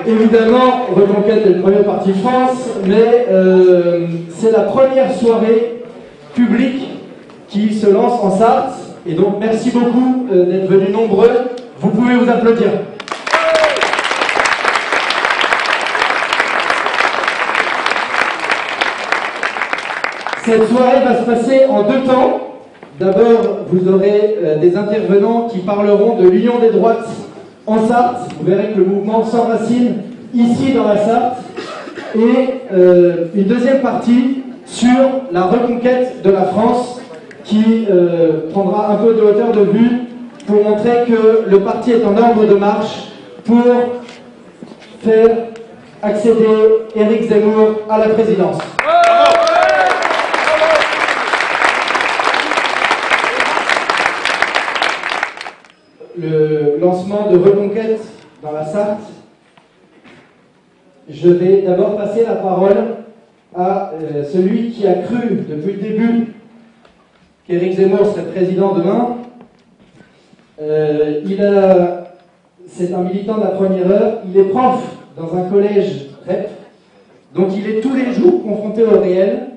évidemment, Reconquête est le premier parti de France, mais c'est la première soirée publique qui se lance en Sarthe. Et donc, merci beaucoup d'être venus nombreux. Vous pouvez vous applaudir. Cette soirée va se passer en deux temps. D'abord, vous aurez des intervenants qui parleront de l'union des droites en Sarthe. Vous verrez que le mouvement s'enracine ici dans la Sarthe. Et une deuxième partie sur la reconquête de la France qui prendra un peu de hauteur de vue pour montrer que le parti est en ordre de marche pour faire accéder Éric Zemmour à la présidence. Le lancement de Reconquête dans la Sarthe, je vais d'abord passer la parole à celui qui a cru depuis le début qu'Éric Zemmour serait président demain. C'est un militant de la première heure, il est prof dans un collège REP, donc il est tous les jours confronté au réel.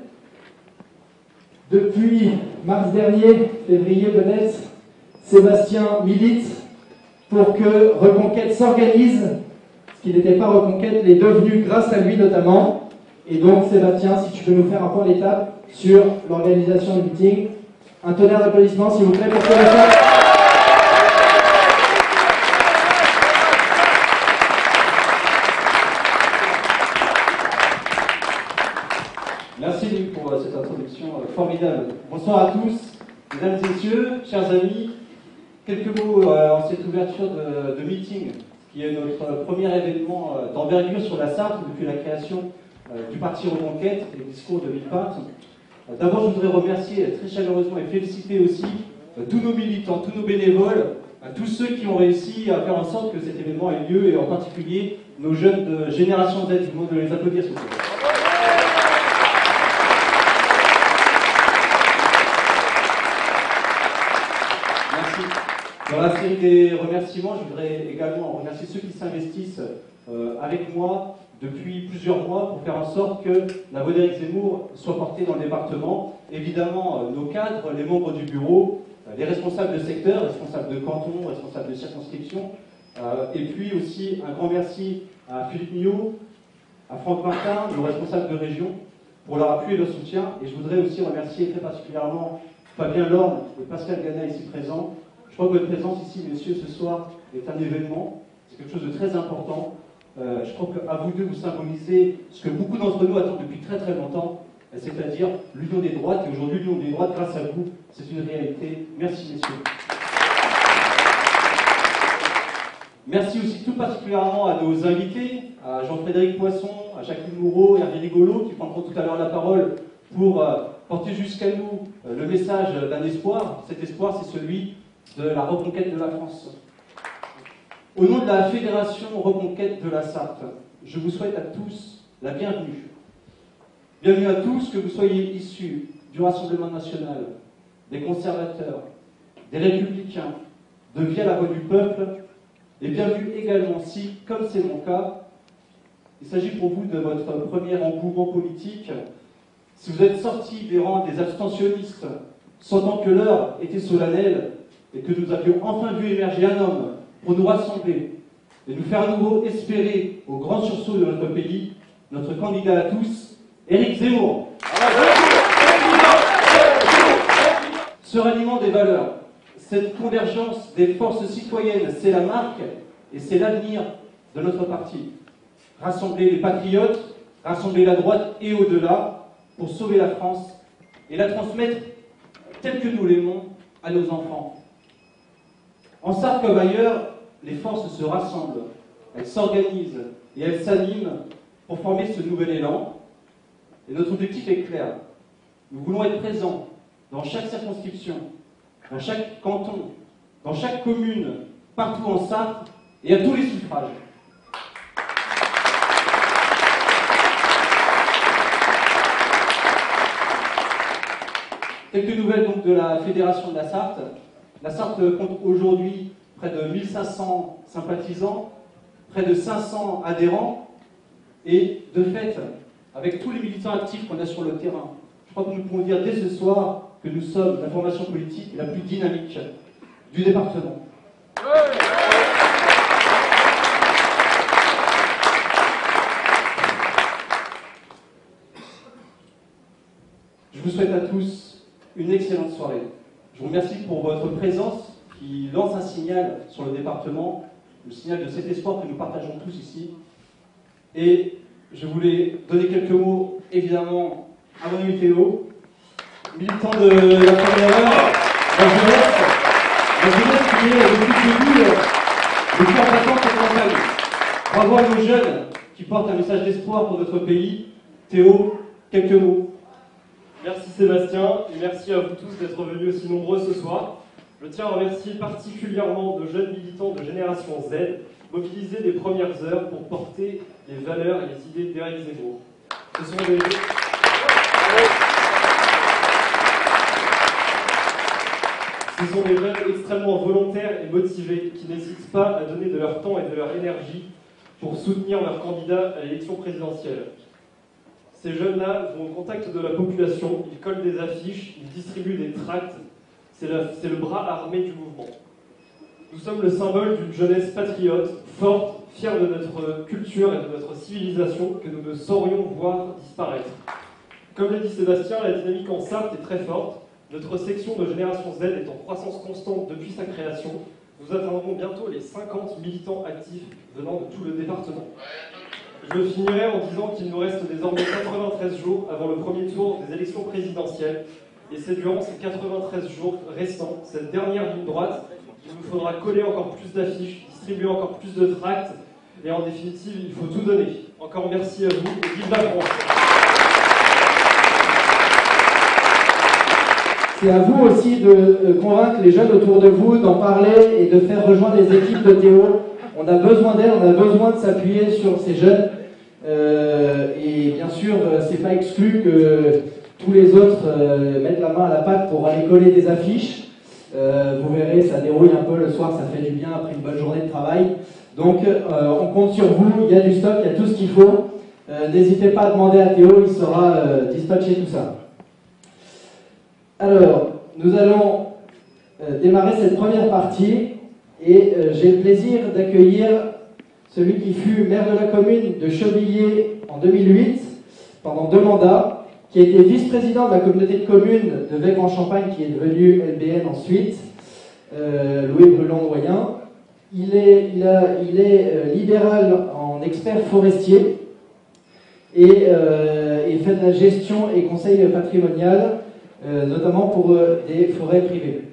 Depuis mars dernier, février peut-être, Sébastien milite pour que Reconquête s'organise. Ce qui n'était pas Reconquête l'est devenu grâce à lui notamment. Et donc Sébastien, si tu peux nous faire un point d'étape sur l'organisation du meeting. Un tonnerre d'applaudissements s'il vous plaît pour Sébastien. Merci Luc pour cette introduction formidable. Bonsoir à tous, mesdames et messieurs, chers amis. Quelques mots en cette ouverture de meeting, qui est notre premier événement d'envergure sur la Sarthe depuis la création du parti Reconquête et le discours de Villepinte. D'abord, je voudrais remercier très chaleureusement et féliciter aussi tous nos militants, tous nos bénévoles, tous ceux qui ont réussi à faire en sorte que cet événement ait lieu, et en particulier nos jeunes de Génération Z. Je vous demande de les applaudir, s'il vous plaît. Dans la série des remerciements, je voudrais également remercier ceux qui s'investissent avec moi depuis plusieurs mois pour faire en sorte que la voix d'Éric Zemmour soit portée dans le département. Évidemment, nos cadres, les membres du bureau, les responsables de secteur, responsables de canton, responsables de circonscription, et puis aussi un grand merci à Philippe Millot, à Franck Martin, nos responsables de région, pour leur appui et leur soutien. Et je voudrais aussi remercier très particulièrement Fabien Lorne et Pascal Gana ici présents. Je crois que votre présence ici, messieurs, ce soir est un événement, c'est quelque chose de très important. Je crois qu'à vous deux, vous symbolisez ce que beaucoup d'entre nous attendent depuis très très longtemps, c'est-à-dire l'union des droites. Et aujourd'hui, l'union des droites, grâce à vous, c'est une réalité. Merci, messieurs. Merci aussi tout particulièrement à nos invités, à Jean-Frédéric Poisson, à Jacqueline Moureau et Hervé Rigolo, qui prendront tout à l'heure la parole pour porter jusqu'à nous le message d'un espoir. Cet espoir, c'est celui de la reconquête de la France. Au nom de la Fédération Reconquête de la Sarthe, je vous souhaite à tous la bienvenue. Bienvenue à tous, que vous soyez issus du Rassemblement national, des conservateurs, des républicains, de Via la voix du peuple, et bienvenue également si, comme c'est mon cas, il s'agit pour vous de votre premier engouement politique, si vous êtes sortis des rangs des abstentionnistes, sentant que l'heure était solennelle, et que nous avions enfin vu émerger un homme pour nous rassembler et nous faire à nouveau espérer au grand sursaut de notre pays, notre candidat à tous, Éric Zemmour. Ce ralliement des valeurs, cette convergence des forces citoyennes, c'est la marque et c'est l'avenir de notre parti. Rassembler les patriotes, rassembler la droite et au-delà pour sauver la France et la transmettre telle que nous l'aimons à nos enfants. En Sarthe comme ailleurs, les forces se rassemblent, elles s'organisent et elles s'animent pour former ce nouvel élan. Et notre objectif est clair. Nous voulons être présents dans chaque circonscription, dans chaque canton, dans chaque commune, partout en Sarthe et à tous les suffrages. Quelques nouvelles donc de la Fédération de la Sarthe. La Sarthe compte aujourd'hui près de 1500 sympathisants, près de 500 adhérents, et de fait, avec tous les militants actifs qu'on a sur le terrain, je crois que nous pouvons dire dès ce soir que nous sommes la formation politique la plus dynamique du département. Je vous souhaite à tous une excellente soirée. Je vous remercie pour votre présence qui lance un signal sur le département, le signal de cet espoir que nous partageons tous ici. Et je voulais donner quelques mots, évidemment, à mon ami Théo, militant de la première heure, la jeunesse qui est depuis le début le plus important de cette campagne. Bravo à nos jeunes qui portent un message d'espoir pour notre pays. Théo, quelques mots. Merci Sébastien, et merci à vous tous d'être venus aussi nombreux ce soir. Je tiens à remercier particulièrement de jeunes militants de Génération Z, mobilisés des premières heures pour porter les valeurs et les idées d'Éric Zemmour. Ce sont des jeunes extrêmement volontaires et motivés qui n'hésitent pas à donner de leur temps et de leur énergie pour soutenir leur candidat à l'élection présidentielle. Ces jeunes-là vont au contact de la population, ils collent des affiches, ils distribuent des tracts. C'est le bras armé du mouvement. Nous sommes le symbole d'une jeunesse patriote, forte, fière de notre culture et de notre civilisation que nous ne saurions voir disparaître. Comme l'a dit Sébastien, la dynamique en Sarthe est très forte. Notre section de Génération Z est en croissance constante depuis sa création. Nous atteindrons bientôt les 50 militants actifs venant de tout le département. Je finirai en disant qu'il nous reste désormais 93 jours avant le premier tour des élections présidentielles. Et c'est durant ces 93 jours restants, cette dernière ligne droite, qu'il nous faudra coller encore plus d'affiches, distribuer encore plus de tracts, et en définitive, il faut tout donner. Encore merci à vous, et vive la France! C'est à vous aussi de convaincre les jeunes autour de vous, d'en parler et de faire rejoindre les équipes de Théo. On a besoin d'elle, on a besoin de s'appuyer sur ces jeunes. Et bien sûr, c'est pas exclu que tous les autres mettent la main à la pâte pour aller coller des affiches. Vous verrez, ça dérouille un peu le soir, ça fait du bien après une bonne journée de travail. Donc on compte sur vous, il y a du stock, il y a tout ce qu'il faut. N'hésitez pas à demander à Théo, il saura dispatcher tout ça. Alors, nous allons démarrer cette première partie et j'ai le plaisir d'accueillir celui qui fut maire de la commune de Chevilliers en 2008 pendant 2 mandats, qui a été vice-président de la communauté de communes de Vèvres-en-Champagne, qui est devenu LBN ensuite, Louis Brulon-Noyen. Il est libéral en expert forestier et fait de la gestion et conseil patrimonial, notamment pour des forêts privées.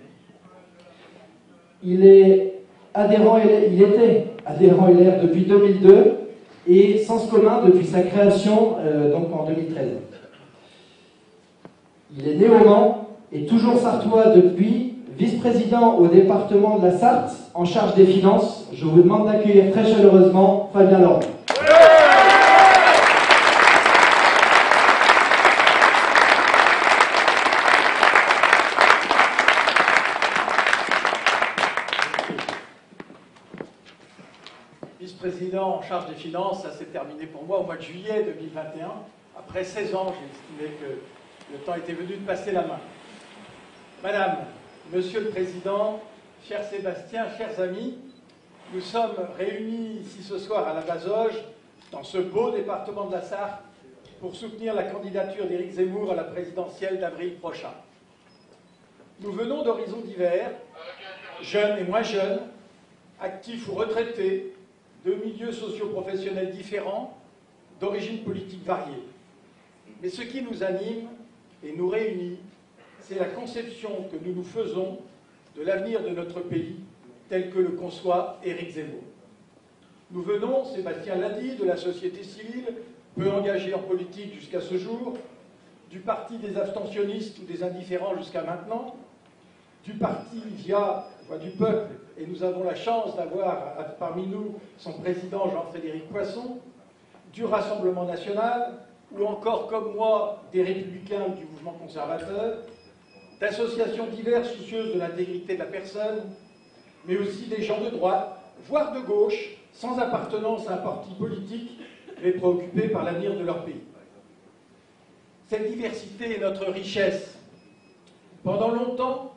Il était adhérent LR depuis 2002 et Sens commun depuis sa création donc en 2013. Il est né au Mans et toujours sartois depuis, vice-président au département de la Sarthe en charge des finances. Je vous demande d'accueillir très chaleureusement Fabien Laurent. Vice-président en charge des finances, ça s'est terminé pour moi au mois de juillet 2021. Après 16 ans, j'ai estimé que le temps était venu de passer la main. Madame, Monsieur le Président, cher Sébastien, chers amis, nous sommes réunis ici ce soir à la Bazoge, dans ce beau département de la Sarthe, pour soutenir la candidature d'Éric Zemmour à la présidentielle d'avril prochain. Nous venons d'horizons divers, jeunes et moins jeunes, actifs ou retraités, de milieux socio-professionnels différents, d'origines politiques variées. Mais ce qui nous anime et nous réunit, c'est la conception que nous nous faisons de l'avenir de notre pays tel que le conçoit Éric Zemmour. Nous venons, Sébastien l'a dit, de la société civile, peu engagée en politique jusqu'à ce jour, du parti des abstentionnistes ou des indifférents jusqu'à maintenant, du parti Voix du peuple, et nous avons la chance d'avoir parmi nous son président Jean-Frédéric Poisson, du Rassemblement national, ou encore, comme moi, des Républicains du mouvement conservateur, d'associations diverses soucieuses de l'intégrité de la personne, mais aussi des gens de droite, voire de gauche, sans appartenance à un parti politique, mais préoccupés par l'avenir de leur pays. Cette diversité est notre richesse. Pendant longtemps,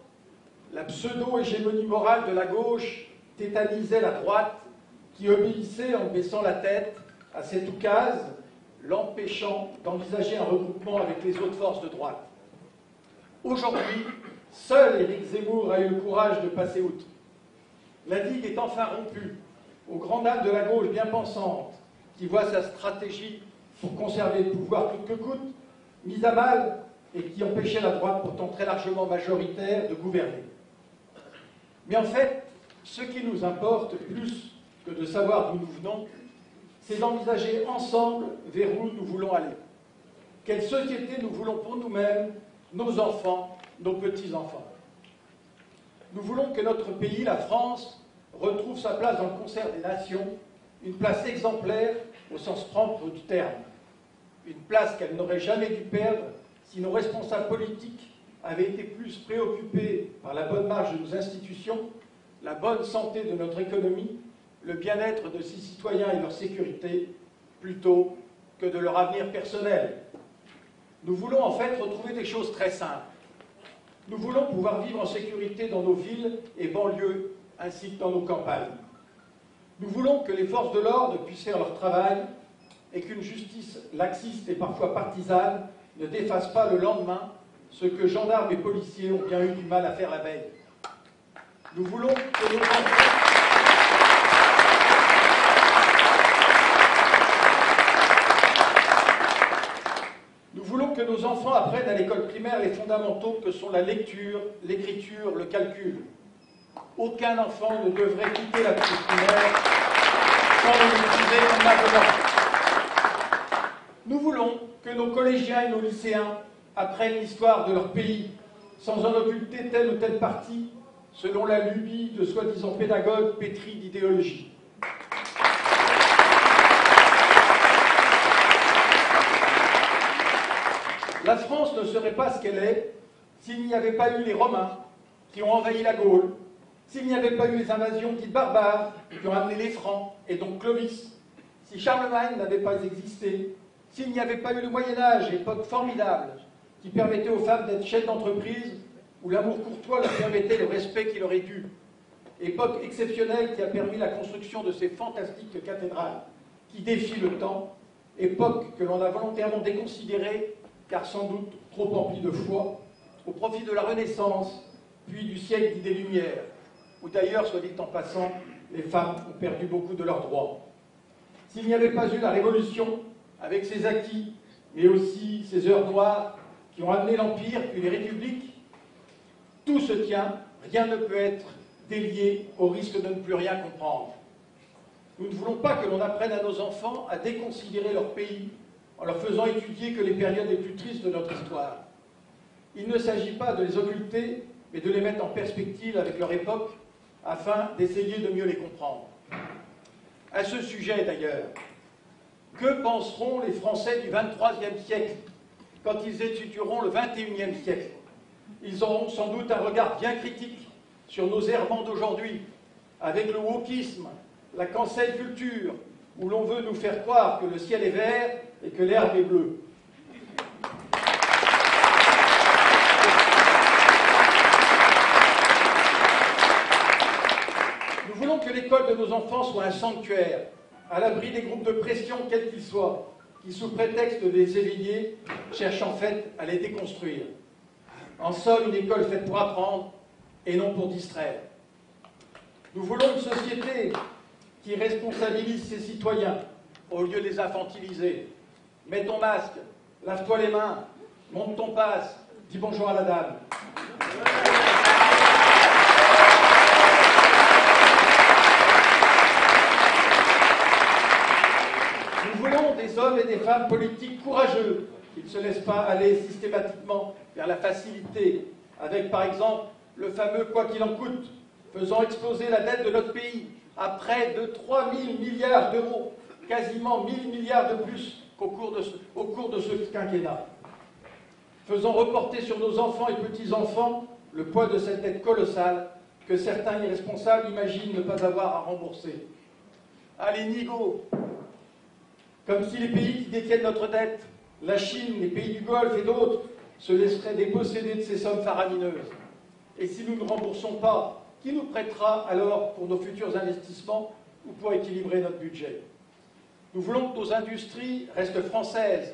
la pseudo-hégémonie morale de la gauche tétanisait la droite, qui obéissait en baissant la tête à cette oukase, l'empêchant d'envisager un regroupement avec les autres forces de droite. Aujourd'hui, seul Éric Zemmour a eu le courage de passer outre. La digue est enfin rompue, aux grandes dames de la gauche bien pensante, qui voit sa stratégie pour conserver le pouvoir coûte que coûte, mise à mal, et qui empêchait la droite, pourtant très largement majoritaire, de gouverner. Mais en fait, ce qui nous importe plus que de savoir d'où nous venons, c'est d'envisager ensemble vers où nous voulons aller. Quelle société nous voulons pour nous-mêmes, nos enfants, nos petits-enfants. Nous voulons que notre pays, la France, retrouve sa place dans le concert des nations, une place exemplaire au sens propre du terme. Une place qu'elle n'aurait jamais dû perdre si nos responsables politiques avaient été plus préoccupés par la bonne marche de nos institutions, la bonne santé de notre économie, le bien-être de ses citoyens et leur sécurité, plutôt que de leur avenir personnel. Nous voulons en fait retrouver des choses très simples. Nous voulons pouvoir vivre en sécurité dans nos villes et banlieues, ainsi que dans nos campagnes. Nous voulons que les forces de l'ordre puissent faire leur travail et qu'une justice laxiste et parfois partisane ne défasse pas le lendemain ce que gendarmes et policiers ont bien eu du mal à faire la veille. Nous voulons que nos enfants... Nous voulons que nos enfants apprennent à l'école primaire les fondamentaux que sont la lecture, l'écriture, le calcul. Aucun enfant ne devrait quitter la petite primaire sans le maîtriser convenablement. Nous voulons que nos collégiens et nos lycéens apprennent l'histoire de leur pays, sans en occulter telle ou telle partie, selon la lubie de soi-disant pédagogues pétris d'idéologie. La France ne serait pas ce qu'elle est s'il n'y avait pas eu les Romains qui ont envahi la Gaule, s'il n'y avait pas eu les invasions dites barbares qui ont amené les Francs et donc Clovis, si Charlemagne n'avait pas existé, s'il n'y avait pas eu le Moyen-Âge, époque formidable, qui permettait aux femmes d'être chefs d'entreprise, où l'amour courtois leur permettait le respect qui leur est dû, époque exceptionnelle qui a permis la construction de ces fantastiques cathédrales qui défient le temps, époque que l'on a volontairement déconsidérée, car sans doute trop emplie de foi, au profit de la Renaissance, puis du siècle des Lumières, où d'ailleurs, soit dit en passant, les femmes ont perdu beaucoup de leurs droits. S'il n'y avait pas eu la Révolution, avec ses acquis, mais aussi ses heures noires qui ont amené l'Empire, puis les républiques, tout se tient, rien ne peut être délié au risque de ne plus rien comprendre. Nous ne voulons pas que l'on apprenne à nos enfants à déconsidérer leur pays en leur faisant étudier que les périodes les plus tristes de notre histoire. Il ne s'agit pas de les occulter, mais de les mettre en perspective avec leur époque, afin d'essayer de mieux les comprendre. À ce sujet d'ailleurs, que penseront les Français du XXIIIe siècle quand ils étudieront le XXIe siècle? Ils auront sans doute un regard bien critique sur nos errements d'aujourd'hui, avec le wokisme, la cancel culture, où l'on veut nous faire croire que le ciel est vert et que l'herbe est bleue. Nous voulons que l'école de nos enfants soit un sanctuaire, à l'abri des groupes de pression quels qu'ils soient, qui, sous prétexte de les éveiller, cherchent en fait à les déconstruire. En somme, une école faite pour apprendre et non pour distraire. Nous voulons une société qui responsabilise ses citoyens au lieu de les infantiliser. Mets ton masque, lave-toi les mains, monte ton passe, dis bonjour à la dame. Nous voulons des hommes et des femmes politiques courageux qui ne se laissent pas aller systématiquement vers la facilité, avec par exemple le fameux « quoi qu'il en coûte », faisant exploser la dette de notre pays à près de 3 000 milliards d'euros, quasiment 1 000 milliards de plus qu'au cours de ce quinquennat. Faisant reporter sur nos enfants et petits-enfants le poids de cette dette colossale que certains irresponsables imaginent ne pas avoir à rembourser. Allez, nigo. Comme si les pays qui détiennent notre dette, la Chine, les pays du Golfe et d'autres, se laisseraient déposséder de ces sommes faramineuses. Et si nous ne remboursons pas, qui nous prêtera alors pour nos futurs investissements ou pour équilibrer notre budget? Nous voulons que nos industries restent françaises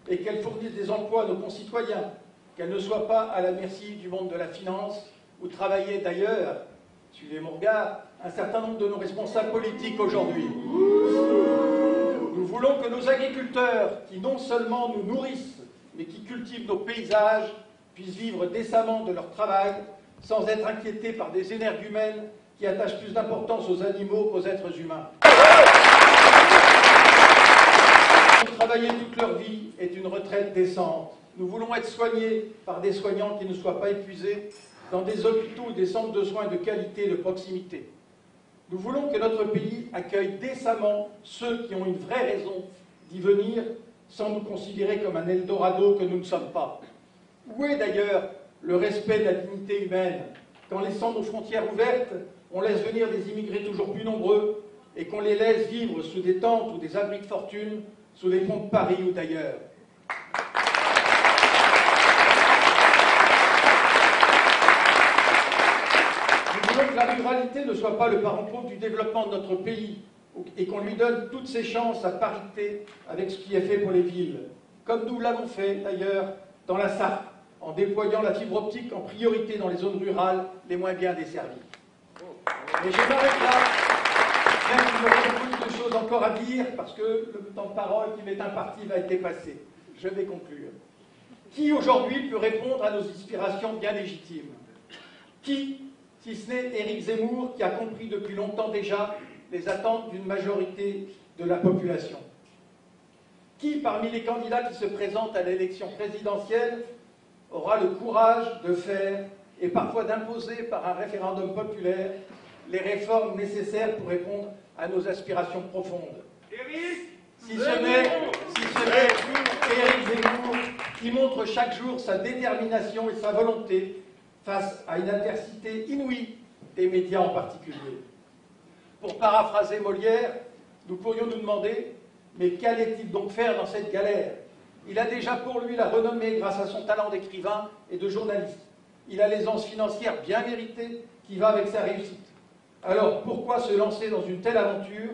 et qu'elles fournissent des emplois à nos concitoyens, qu'elles ne soient pas à la merci du monde de la finance, où travaillaient d'ailleurs, suivez mon regard, un certain nombre de nos responsables politiques aujourd'hui. Nous voulons que nos agriculteurs, qui non seulement nous nourrissent, mais qui cultivent nos paysages, puissent vivre décemment de leur travail, sans être inquiétés par des énergumènes qui attachent plus d'importance aux animaux qu'aux êtres humains. Travailler toute leur vie est une retraite décente. Nous voulons être soignés par des soignants qui ne soient pas épuisés dans des hôpitaux ou des centres de soins de qualité et de proximité. Nous voulons que notre pays accueille décemment ceux qui ont une vraie raison d'y venir sans nous considérer comme un Eldorado que nous ne sommes pas. Où est d'ailleurs le respect de la dignité humaine quand, laissant nos frontières ouvertes, on laisse venir des immigrés toujours plus nombreux et qu'on les laisse vivre sous des tentes ou des abris de fortune sous les ponts de Paris ou d'ailleurs? Nous voulons que la ruralité ne soit pas le parent pauvre du développement de notre pays et qu'on lui donne toutes ses chances à parité avec ce qui est fait pour les villes, comme nous l'avons fait d'ailleurs dans la Sarthe, en déployant la fibre optique en priorité dans les zones rurales les moins bien desservies. Et je m'arrête là, même s'il y aurait beaucoup de choses encore à dire, parce que le temps de parole qui m'est imparti va être dépassé. Je vais conclure. Qui aujourd'hui peut répondre à nos inspirations bien légitimes? Qui, si ce n'est Éric Zemmour, qui a compris depuis longtemps déjà les attentes d'une majorité de la population? Qui, parmi les candidats qui se présentent à l'élection présidentielle, aura le courage de faire et parfois d'imposer par un référendum populaire les réformes nécessaires pour répondre à nos aspirations profondes? Si ce n'est Éric Zemmour qui montre chaque jour sa détermination et sa volonté face à une adversité inouïe des médias en particulier. Pour paraphraser Molière, nous pourrions nous demander, mais qu'allait-il donc faire dans cette galère? Il a déjà pour lui la renommée grâce à son talent d'écrivain et de journaliste. Il a l'aisance financière bien méritée qui va avec sa réussite. Alors pourquoi se lancer dans une telle aventure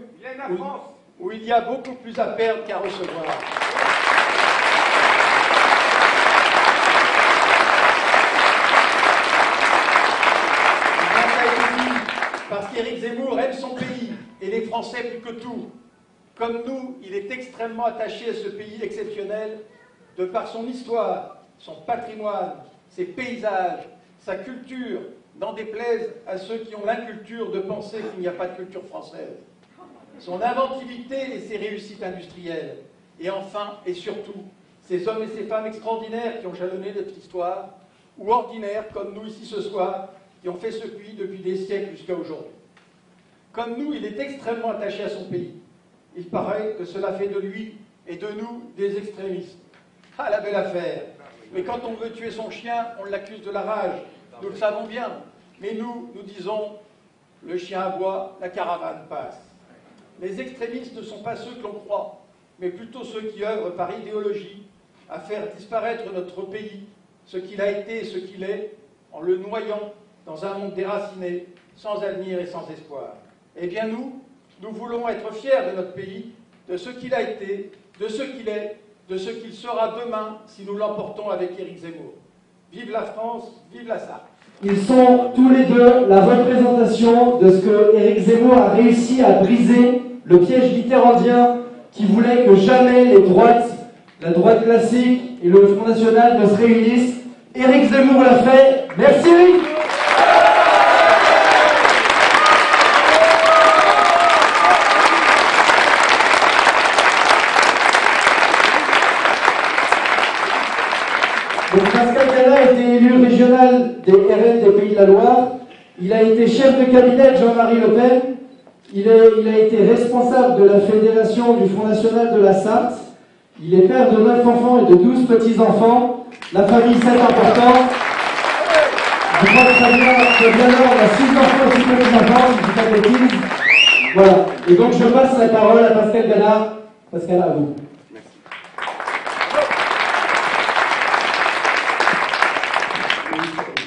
où il y a beaucoup plus à perdre qu'à recevoir? Parce qu'Éric Zemmour aime son pays et les Français plus que tout. Comme nous, il est extrêmement attaché à ce pays exceptionnel de par son histoire, son patrimoine, ses paysages, sa culture, n'en déplaise à ceux qui ont l'inculture de penser qu'il n'y a pas de culture française. Son inventivité et ses réussites industrielles. Et enfin, et surtout, ces hommes et ces femmes extraordinaires qui ont jalonné notre histoire, ou ordinaires, comme nous ici ce soir, qui ont fait ce pays depuis des siècles jusqu'à aujourd'hui. Comme nous, il est extrêmement attaché à son pays. Il paraît que cela fait de lui et de nous des extrémistes. Ah, la belle affaire! Mais quand on veut tuer son chien, on l'accuse de la rage. Nous le savons bien. Mais nous disons, le chien aboie, la caravane passe. Les extrémistes ne sont pas ceux que l'on croit, mais plutôt ceux qui œuvrent par idéologie à faire disparaître notre pays, ce qu'il a été et ce qu'il est, en le noyant dans un monde déraciné, sans avenir et sans espoir. Eh bien nous voulons être fiers de notre pays, de ce qu'il a été, de ce qu'il est, de ce qu'il sera demain si nous l'emportons avec Éric Zemmour. Vive la France, vive la Sarthe. Ils sont tous les deux la représentation de ce que Éric Zemmour a réussi à briser, le piège mitterrandien qui voulait que jamais les droites, la droite classique et le Front National ne se réunissent. Éric Zemmour l'a fait. Merci Éric. Donc Pascal Canat a été élu régional des RN des Pays de la Loire. Il a été chef de cabinet de Jean-Marie Le Pen. Il a été responsable de la fédération du Front National de la Sarthe. Il est père de 9 enfants et de 12 petits-enfants. La famille, c'est important. Je crois que ça vient on a 6 enfants et 6 petits-enfants, je ne dis pas de bêtises. Voilà. Et donc je passe la parole à Pascal Bernard. Pascal, à vous.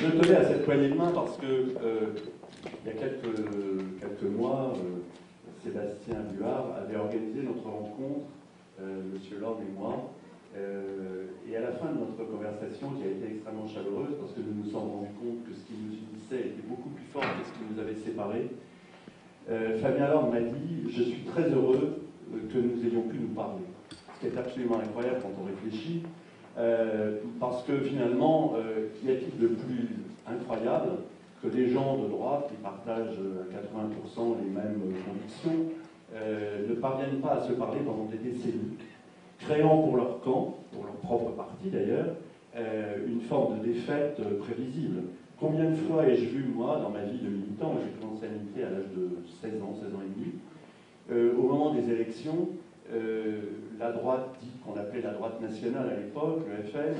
Je tenais à cette poignée de main parce que il y a quelques mois, Sébastien Buard avait organisé notre rencontre, Monsieur Lord et moi, et à la fin de notre conversation, qui a été extrêmement chaleureuse, parce que nous nous sommes rendus compte que ce qui nous unissait était beaucoup plus fort que ce qui nous avait séparés, Fabien Lord m'a dit « Je suis très heureux que nous ayons pu nous parler ». Ce qui est absolument incroyable quand on réfléchit, parce que finalement, qu'y a-t-il de plus incroyable que des gens de droite qui partagent à 80% les mêmes convictions ne parviennent pas à se parler pendant des décennies, créant pour leur camp, pour leur propre parti d'ailleurs, une forme de défaite prévisible. Combien de fois ai-je vu, moi, dans ma vie de militant, j'ai commencé à militer à l'âge de 16 ans et demi, au moment des élections, la droite dite qu'on appelait la droite nationale à l'époque, le FN,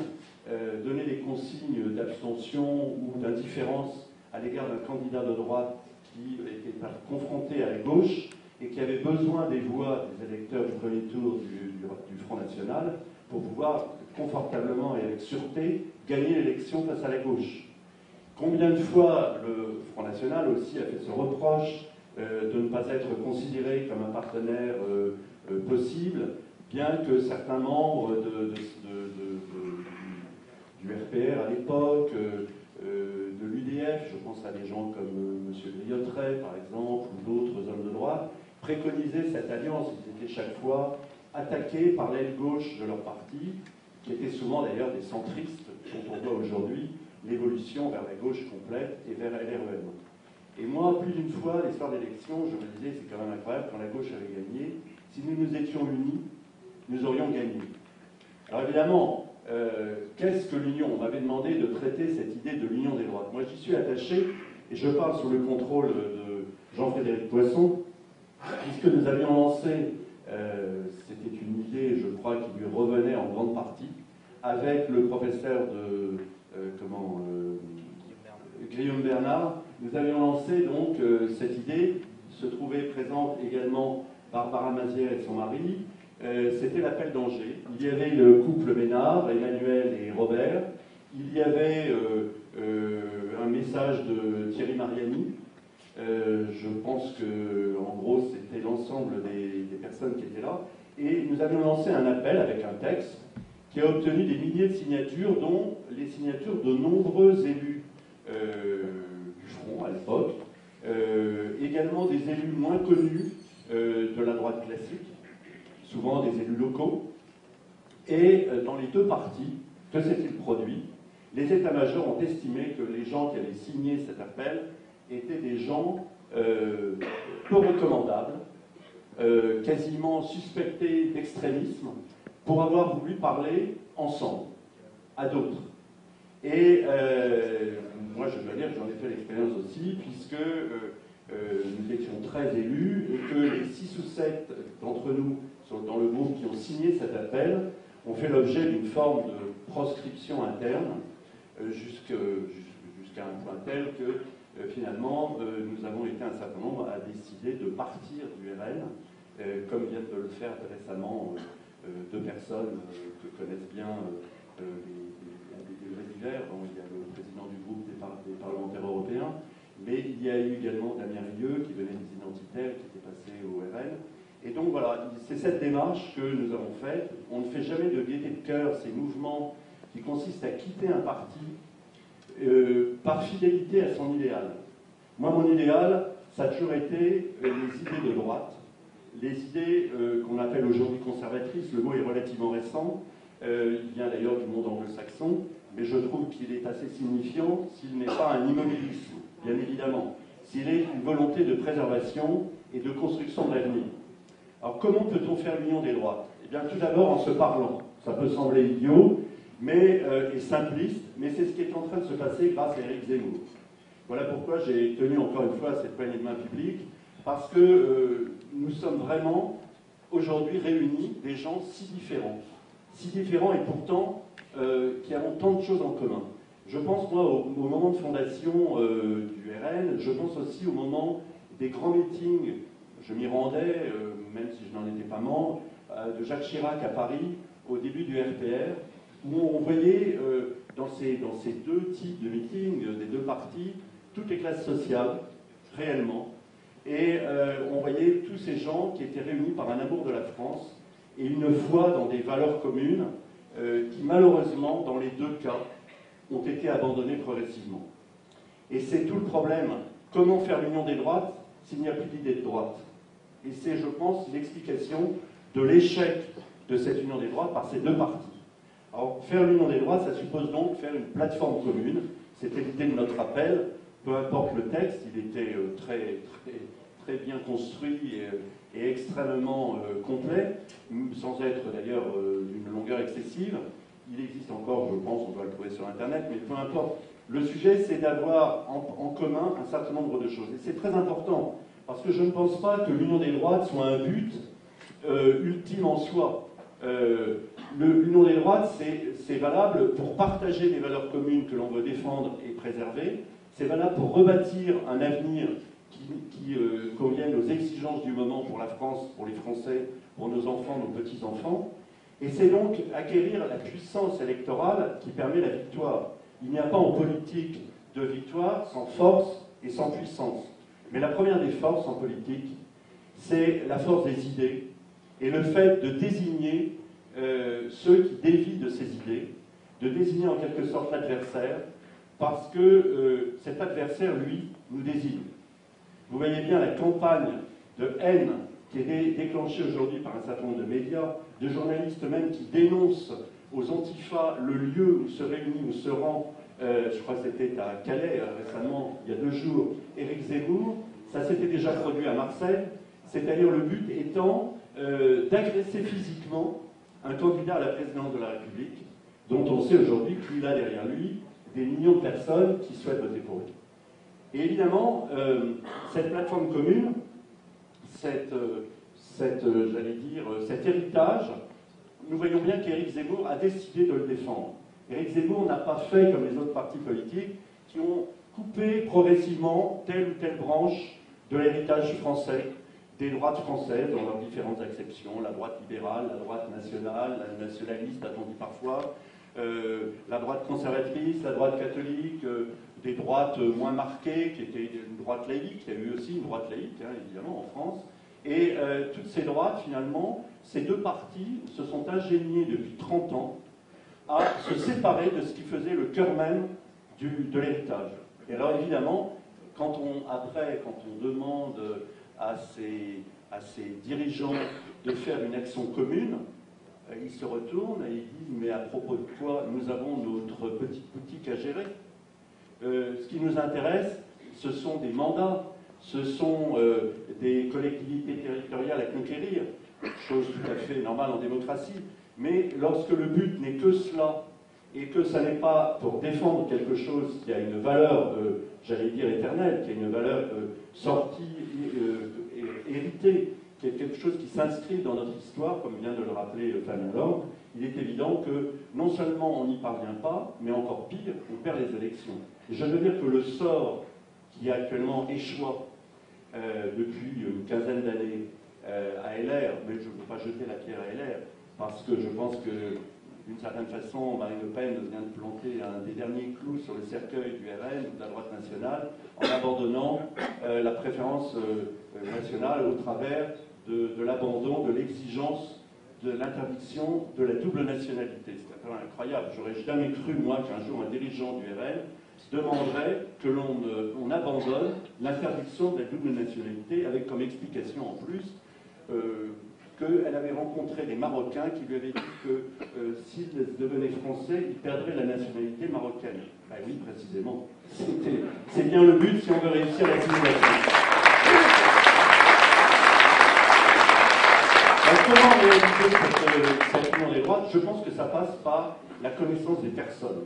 donnait des consignes d'abstention ou d'indifférence à l'égard d'un candidat de droite qui était confronté à la gauche et qui avait besoin des voix des électeurs du premier tour du Front National pour pouvoir confortablement et avec sûreté gagner l'élection face à la gauche. Combien de fois le Front National aussi a fait ce reproche de ne pas être considéré comme un partenaire possible, bien que certains membres du RPR à l'époque, de l'UDF, je pense à des gens comme M. Griottret par exemple, ou d'autres hommes de droite, préconisaient cette alliance. Ils étaient chaque fois attaqués par l'aile gauche de leur parti, qui étaient souvent d'ailleurs des centristes, dont on voit aujourd'hui l'évolution vers la gauche complète et vers LREM. Et moi, plus d'une fois, l'histoire d'élection, je me disais, c'est quand même incroyable, quand la gauche avait gagné, si nous nous étions unis, nous aurions gagné. Alors évidemment, qu'est-ce que l'union? On m'avait demandé de traiter cette idée de l'union des droites. Moi, j'y suis attaché, et je parle sous le contrôle de Jean-Frédéric Poisson, puisque nous avions lancé, c'était une idée, je crois, qui lui revenait en grande partie, avec le professeur de Guillaume Bernard, nous avions lancé donc cette idée, se trouvait présente également Barbara Mazière et son mari, c'était l'appel d'Angers. Il y avait le couple Ménard, Emmanuel et Robert, il y avait un message de Thierry Mariani, je pense que en gros c'était l'ensemble des personnes qui étaient là, et nous avions lancé un appel avec un texte qui a obtenu des milliers de signatures, dont les signatures de nombreux élus du Front à l'époque, également des élus moins connus de la droite classique, souvent des élus locaux, et dans les deux partis, que s'est-il produit? Les états-majors ont estimé que les gens qui avaient signé cet appel étaient des gens peu recommandables, quasiment suspectés d'extrémisme, pour avoir voulu parler ensemble, à d'autres. Et moi, je dois dire que j'en ai fait l'expérience aussi, puisque nous étions très élus, et que les 6 ou 7 d'entre nous, dans le groupe qui ont signé cet appel, ont fait l'objet d'une forme de proscription interne, jusqu'à un point tel que, finalement, nous avons été un certain nombre à décider de partir du RN, comme viennent de le faire récemment 2 personnes que connaissent bien les régulières. Il y a le président du groupe des parlementaires européens, mais il y a eu également Damien Rieu qui venait des identitaires, qui était passé au RN. Et donc voilà, c'est cette démarche que nous avons faite. On ne fait jamais de gaieté de cœur ces mouvements qui consistent à quitter un parti par fidélité à son idéal. Moi, mon idéal, ça a toujours été les idées de droite, les idées qu'on appelle aujourd'hui conservatrices. Le mot est relativement récent, il vient d'ailleurs du monde anglo-saxon, mais je trouve qu'il est assez signifiant s'il n'est pas un immobilisme, bien évidemment, s'il est une volonté de préservation et de construction de l'avenir. Alors comment peut-on faire l'union des droites? Eh bien tout d'abord en se parlant. Ça peut sembler idiot et simpliste, mais c'est ce qui est en train de se passer grâce à Éric Zemmour. Voilà pourquoi j'ai tenu encore une fois cette poignée de main publique, parce que nous sommes vraiment aujourd'hui réunis des gens si différents et pourtant qui avons tant de choses en commun. Je pense moi au moment de fondation du RN, je pense aussi au moment des grands meetings. je m'y rendais, même si je n'en étais pas membre, de Jacques Chirac à Paris, au début du RPR, où on voyait dans ces deux types de meetings, des deux partis, toutes les classes sociales, réellement. Et on voyait tous ces gens qui étaient réunis par un amour de la France et une foi dans des valeurs communes qui, malheureusement, dans les deux cas, ont été abandonnées progressivement. Et c'est tout le problème. Comment faire l'union des droites s'il n'y a plus d'idée de droite? Et c'est, je pense, l'explication de l'échec de cette union des droites par ces deux partis. Alors, faire l'union des droites, ça suppose donc faire une plateforme commune. C'était l'idée de notre appel. Peu importe le texte, il était très bien construit et extrêmement complet, sans être d'ailleurs d'une longueur excessive. Il existe encore, je pense, on doit le trouver sur Internet, mais peu importe. Le sujet, c'est d'avoir en commun un certain nombre de choses. Et c'est très important, parce que je ne pense pas que l'union des droites soit un but ultime en soi. L'union des droites, c'est valable pour partager des valeurs communes que l'on veut défendre et préserver. C'est valable pour rebâtir un avenir qui convienne aux exigences du moment pour la France, pour les Français, pour nos enfants, nos petits-enfants. Et c'est donc acquérir la puissance électorale qui permet la victoire. Il n'y a pas en politique de victoire sans force et sans puissance. Mais la première des forces en politique, c'est la force des idées et le fait de désigner ceux qui dévient de ces idées, de désigner en quelque sorte l'adversaire, parce que cet adversaire, lui, nous désigne. Vous voyez bien la campagne de haine qui est déclenchée aujourd'hui par un certain nombre de médias, de journalistes même qui dénoncent aux Antifas le lieu où se réunit, où se rend, je crois que c'était à Calais récemment, il y a 2 jours, Éric Zemmour. Ça s'était déjà produit à Marseille, c'est-à-dire le but étant d'agresser physiquement un candidat à la présidence de la République, dont on sait aujourd'hui qu'il a derrière lui des millions de personnes qui souhaitent voter pour lui. Et évidemment, cette plateforme commune, cet héritage, nous voyons bien qu'Éric Zemmour a décidé de le défendre. Éric Zemmour n'a pas fait comme les autres partis politiques qui ont coupé progressivement telle ou telle branche de l'héritage français, des droites françaises dans leurs différentes acceptions, la droite libérale, la droite nationale, la nationaliste, a-t-on dit parfois, la droite conservatrice, la droite catholique, des droites moins marquées, qui étaient une droite laïque, il y a eu aussi une droite laïque, hein, évidemment, en France. Et toutes ces droites, finalement, ces deux partis se sont ingéniés depuis 30 ans à se séparer de ce qui faisait le cœur même de l'héritage. Et alors, évidemment, quand on demande à ces dirigeants de faire une action commune, ils se retournent et ils disent « mais à propos de quoi nous avons notre petite boutique à gérer ?» Ce qui nous intéresse, ce sont des mandats, ce sont des collectivités territoriales à conquérir, chose tout à fait normale en démocratie, mais lorsque le but n'est que cela, et que ça n'est pas pour défendre quelque chose qui a une valeur, j'allais dire éternelle, qui a une valeur sortie, héritée, qui est quelque chose qui s'inscrit dans notre histoire, comme vient de le rappeler Fabien Lorme, il est évident que non seulement on n'y parvient pas, mais encore pire, on perd les élections. Et je veux dire que le sort qui actuellement échoua depuis une quinzaine d'années à LR, mais je ne peux pas jeter la pierre à LR, parce que je pense que d'une certaine façon, Marine Le Pen vient de planter un des derniers clous sur le cercueil du RN ou de la droite nationale en abandonnant la préférence nationale au travers de l'abandon, de l'exigence de l'interdiction de la double nationalité. C'est quand même incroyable. J'aurais jamais cru, moi, qu'un jour un dirigeant du RN demanderait que l'on abandonne l'interdiction de la double nationalité, avec comme explication en plus qu'elle avait rencontré des Marocains qui lui avaient dit que s'il devenait français, il perdrait la nationalité marocaine. Ben oui, précisément. C'est bien le but si on veut réussir la civilisation. Comment réaliser cette union des droites? Je pense que ça passe par la connaissance des personnes.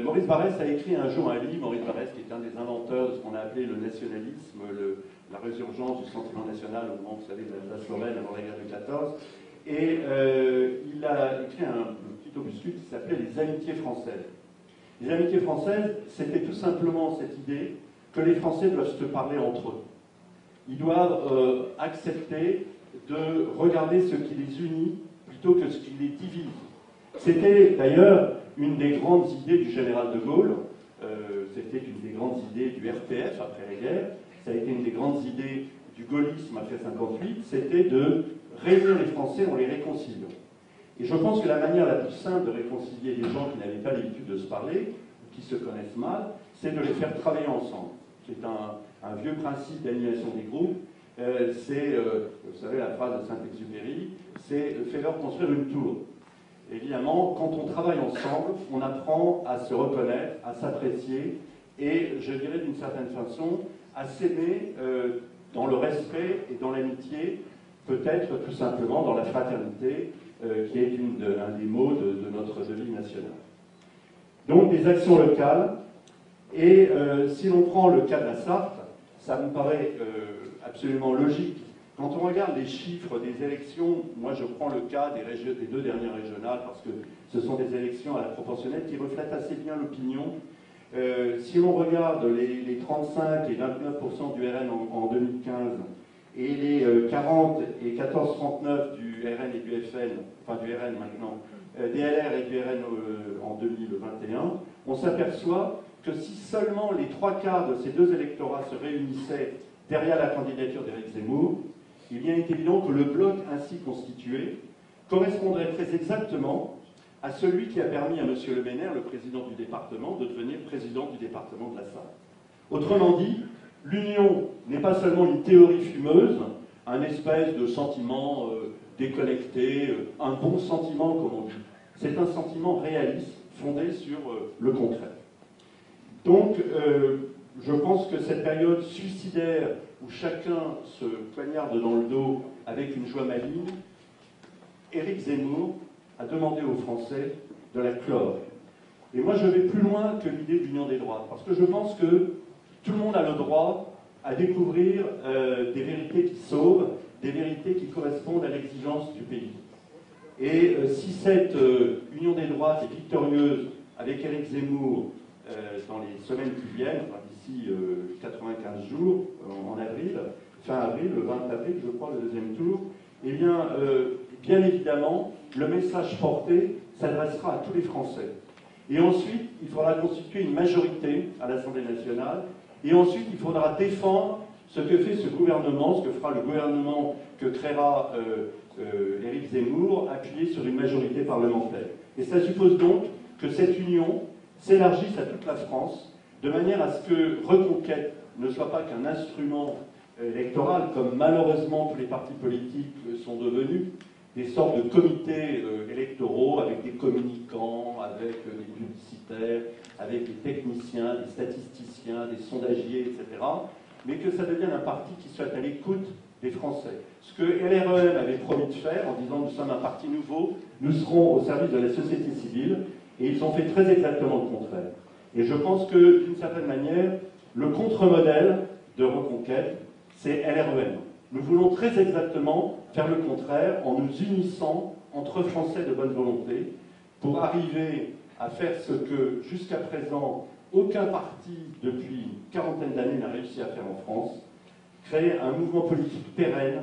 Maurice Barrès a écrit un jour un livre, Maurice Barrès qui est un des inventeurs de ce qu'on a appelé le nationalisme, la résurgence du sentiment national au moment, vous savez, de l'Alsace-Lorraine avant la guerre de 14. Et il a écrit un petit opuscule qui s'appelait Les Amitiés françaises. Les Amitiés françaises, c'était tout simplement cette idée que les Français doivent se parler entre eux. ils doivent accepter de regarder ce qui les unit plutôt que ce qui les divise. C'était d'ailleurs une des grandes idées du général de Gaulle, c'était une des grandes idées du RPF après la guerre, ça a été une des grandes idées du gaullisme après 1958, c'était de réunir les Français en les réconciliant. Et je pense que la manière la plus simple de réconcilier des gens qui n'avaient pas l'habitude de se parler, ou qui se connaissent mal, c'est de les faire travailler ensemble. C'est un vieux principe d'animation des groupes. Vous savez, la phrase de Saint-Exupéry, c'est « fais-leur construire une tour ». Évidemment, quand on travaille ensemble, on apprend à se reconnaître, à s'apprécier, et je dirais d'une certaine façon, à s'aimer dans le respect et dans l'amitié, peut-être tout simplement dans la fraternité, qui est un des mots de notre devise nationale. Donc des actions locales, et si l'on prend le cas de la Sarthe, ça me paraît absolument logique. Quand on regarde les chiffres des élections, moi je prends le cas des 2 dernières régionales, parce que ce sont des élections à la proportionnelle qui reflètent assez bien l'opinion. Si on regarde les 35 et 29% du RN en 2015, et les 40 et 14,39 du RN et du FN, enfin du RN maintenant, des LR et du RN en 2021, on s'aperçoit que si seulement les 3/4 de ces 2 électorats se réunissaient derrière la candidature d'Éric Zemmour, il est évident que le bloc ainsi constitué correspondrait très exactement à celui qui a permis à M. Le Maire, le président du département, de devenir président du département de la Sarthe. Autrement dit, l'union n'est pas seulement une théorie fumeuse, un espèce de sentiment déconnecté, un bon sentiment comme on dit. C'est un sentiment réaliste, fondé sur le contraire. Donc, je pense que cette période suicidaire où chacun se poignarde dans le dos avec une joie maligne, Éric Zemmour a demandé aux Français de la clore. Et moi, je vais plus loin que l'idée d'union des droites, parce que je pense que tout le monde a le droit à découvrir des vérités qui sauvent, des vérités qui correspondent à l'exigence du pays. Et si cette union des droites est victorieuse avec Éric Zemmour dans les semaines qui viennent, enfin, d'ici 95 jours, en avril, fin avril, le 20 avril, je crois, le 2e tour, eh bien, bien évidemment, le message porté s'adressera à tous les Français. Et ensuite, il faudra constituer une majorité à l'Assemblée nationale. Et ensuite, il faudra défendre ce que fait ce gouvernement, ce que fera le gouvernement que créera Éric Zemmour, appuyé sur une majorité parlementaire. Et ça suppose donc que cette union s'élargisse à toute la France, de manière à ce que Reconquête ne soit pas qu'un instrument électoral, comme malheureusement tous les partis politiques sont devenus, des sortes de comités électoraux avec des communicants, avec des publicitaires, avec des techniciens, des statisticiens, des sondagiers, etc. Mais que ça devienne un parti qui soit à l'écoute des Français. Ce que LREM avait promis de faire en disant « nous sommes un parti nouveau, nous serons au service de la société civile », et ils ont fait très exactement le contraire. Et je pense que, d'une certaine manière, le contre-modèle de Reconquête, c'est LREM. Nous voulons très exactement faire le contraire en nous unissant entre Français de bonne volonté pour arriver à faire ce que, jusqu'à présent, aucun parti depuis une quarantaine d'années n'a réussi à faire en France, créer un mouvement politique pérenne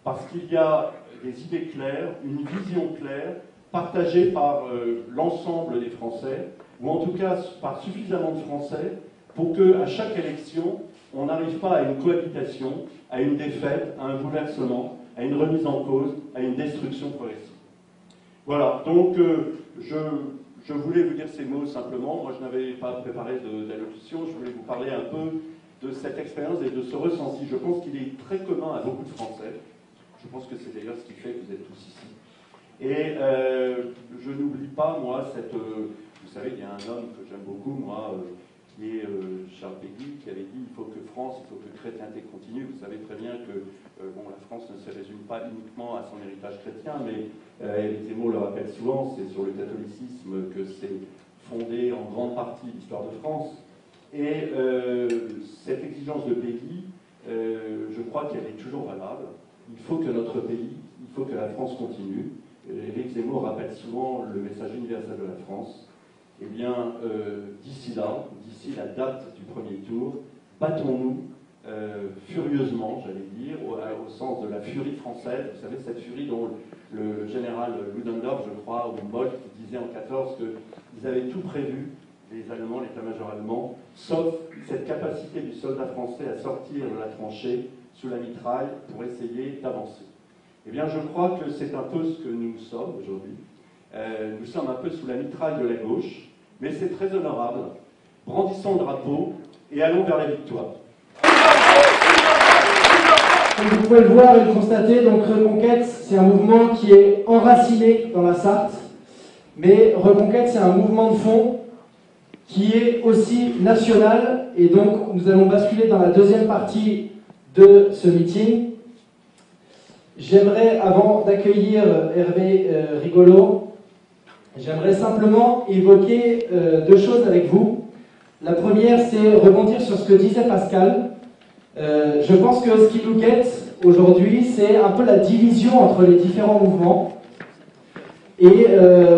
parce qu'il y a des idées claires, une vision claire, partagée par l'ensemble des Français, ou en tout cas par suffisamment de Français pour qu'à chaque élection, on n'arrive pas à une cohabitation, à une défaite, à un bouleversement, à une remise en cause, à une destruction progressive. Voilà, donc je voulais vous dire ces mots simplement. Moi, je n'avais pas préparé d'allocution, je voulais vous parler un peu de cette expérience et de ce ressenti. Je pense qu'il est très commun à beaucoup de Français. Je pense que c'est d'ailleurs ce qui fait que vous êtes tous ici. Et je n'oublie pas, moi, vous savez, il y a un homme que j'aime beaucoup, moi, qui est Charles Péguy, qui avait dit « il faut que France, il faut que chrétienté continue ». Vous savez très bien que bon, la France ne se résume pas uniquement à son héritage chrétien, mais Éric Zemmour le rappelle souvent, c'est sur le catholicisme que c'est fondé en grande partie l'histoire de France. Et cette exigence de Péguy, je crois qu'elle est toujours valable. Il faut que notre pays, il faut que la France continue. Éric Zemmour rappelle souvent le message universel de la France. Eh bien, d'ici là, d'ici la date du premier tour, battons-nous furieusement, j'allais dire, au sens de la furie française. Vous savez, cette furie dont le général Ludendorff, je crois, ou Moltke, disait en 14 qu'ils avaient tout prévu, les Allemands, l'état-major allemand, sauf cette capacité du soldat français à sortir de la tranchée sous la mitraille pour essayer d'avancer. Eh bien, je crois que c'est un peu ce que nous sommes aujourd'hui. Nous sommes un peu sous la mitraille de la gauche, mais c'est très honorable. Brandissons le drapeau et allons vers la victoire. Comme vous pouvez le voir et le constater, donc Reconquête, c'est un mouvement qui est enraciné dans la Sarthe, mais Reconquête, c'est un mouvement de fond qui est aussi national, et donc nous allons basculer dans la deuxième partie de ce meeting. J'aimerais, avant d'accueillir Hervé Rigolo, j'aimerais simplement évoquer deux choses avec vous. La première, c'est rebondir sur ce que disait Pascal. Je pense que ce qui nous guette aujourd'hui, c'est un peu la division entre les différents mouvements. Et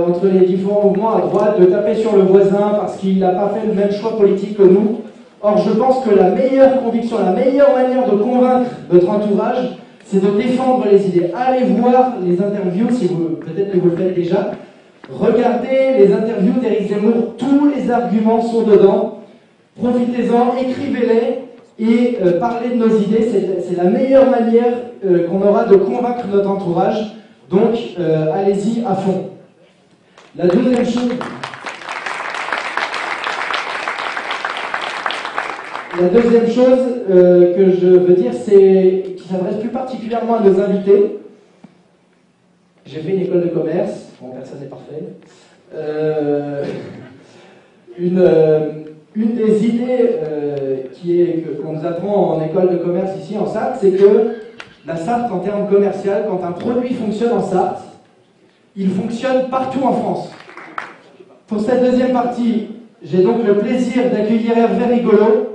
entre les différents mouvements à droite, de taper sur le voisin parce qu'il n'a pas fait le même choix politique que nous. Or, je pense que la meilleure conviction, la meilleure manière de convaincre votre entourage, c'est de défendre les idées. Allez voir les interviews, si vous, peut-être que vous le faites déjà. Regardez les interviews d'Éric Zemmour, tous les arguments sont dedans. Profitez-en, écrivez-les et parlez de nos idées. C'est la meilleure manière qu'on aura de convaincre notre entourage. Donc, allez-y à fond. La deuxième chose... La deuxième chose que je veux dire, c'est qui s'adresse plus particulièrement à nos invités. J'ai fait une école de commerce, bon, personne n'est parfait. Une des idées qu'on nous apprend en école de commerce ici en Sarthe, c'est que la Sarthe, en termes commerciaux, quand un produit fonctionne en Sarthe, il fonctionne partout en France. Pour cette deuxième partie, j'ai donc le plaisir d'accueillir Hervé Rigolo,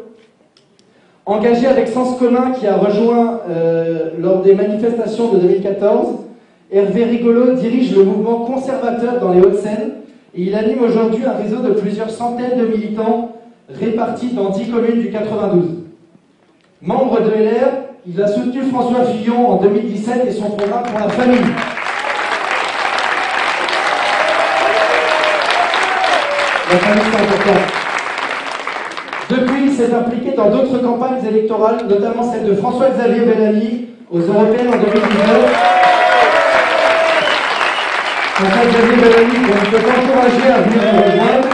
engagé avec Sens Commun qui a rejoint lors des manifestations de 2014. Hervé Rigolo dirige le mouvement conservateur dans les Hauts-de-Seine et il anime aujourd'hui un réseau de plusieurs centaines de militants répartis dans 10 communes du 92. Membre de LR, il a soutenu François Fillon en 2017 et son programme pour la famille. La famille, c'est important. Depuis, il s'est impliqué dans d'autres campagnes électorales, notamment celle de François-Xavier Bellamy aux Européennes en 2019. François-Xavier Bellamy, on peut encourager à venir nous rejoindre.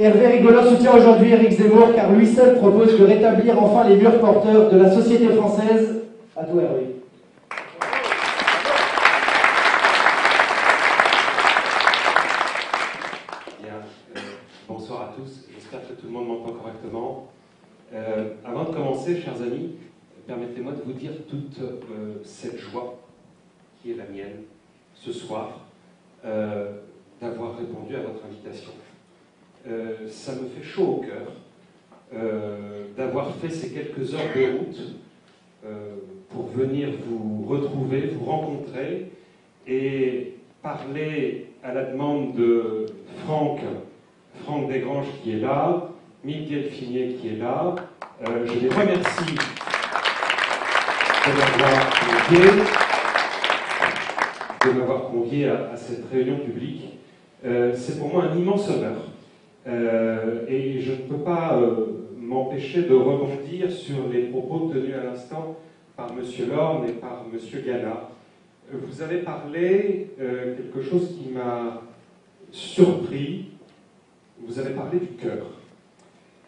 Hervé Rigolo soutient aujourd'hui Éric Zemmour car lui seul propose de rétablir enfin les murs porteurs de la société française. À toi, Hervé. Bonsoir à tous, j'espère que tout le monde m'entend correctement. Avant de commencer, chers amis, permettez-moi de vous dire toute cette joie qui est la mienne ce soir d'avoir répondu à votre invitation. Ça me fait chaud au cœur d'avoir fait ces quelques heures de route pour venir vous retrouver, vous rencontrer et parler à la demande de Franck Desgranges qui est là, Miguel Finier qui est là. Je les remercie de m'avoir convié à cette réunion publique. C'est pour moi un immense honneur. Et je ne peux pas m'empêcher de rebondir sur les propos tenus à l'instant par M. Lorne et par M. Gana. Vous avez parlé quelque chose qui m'a surpris. Vous avez parlé du cœur.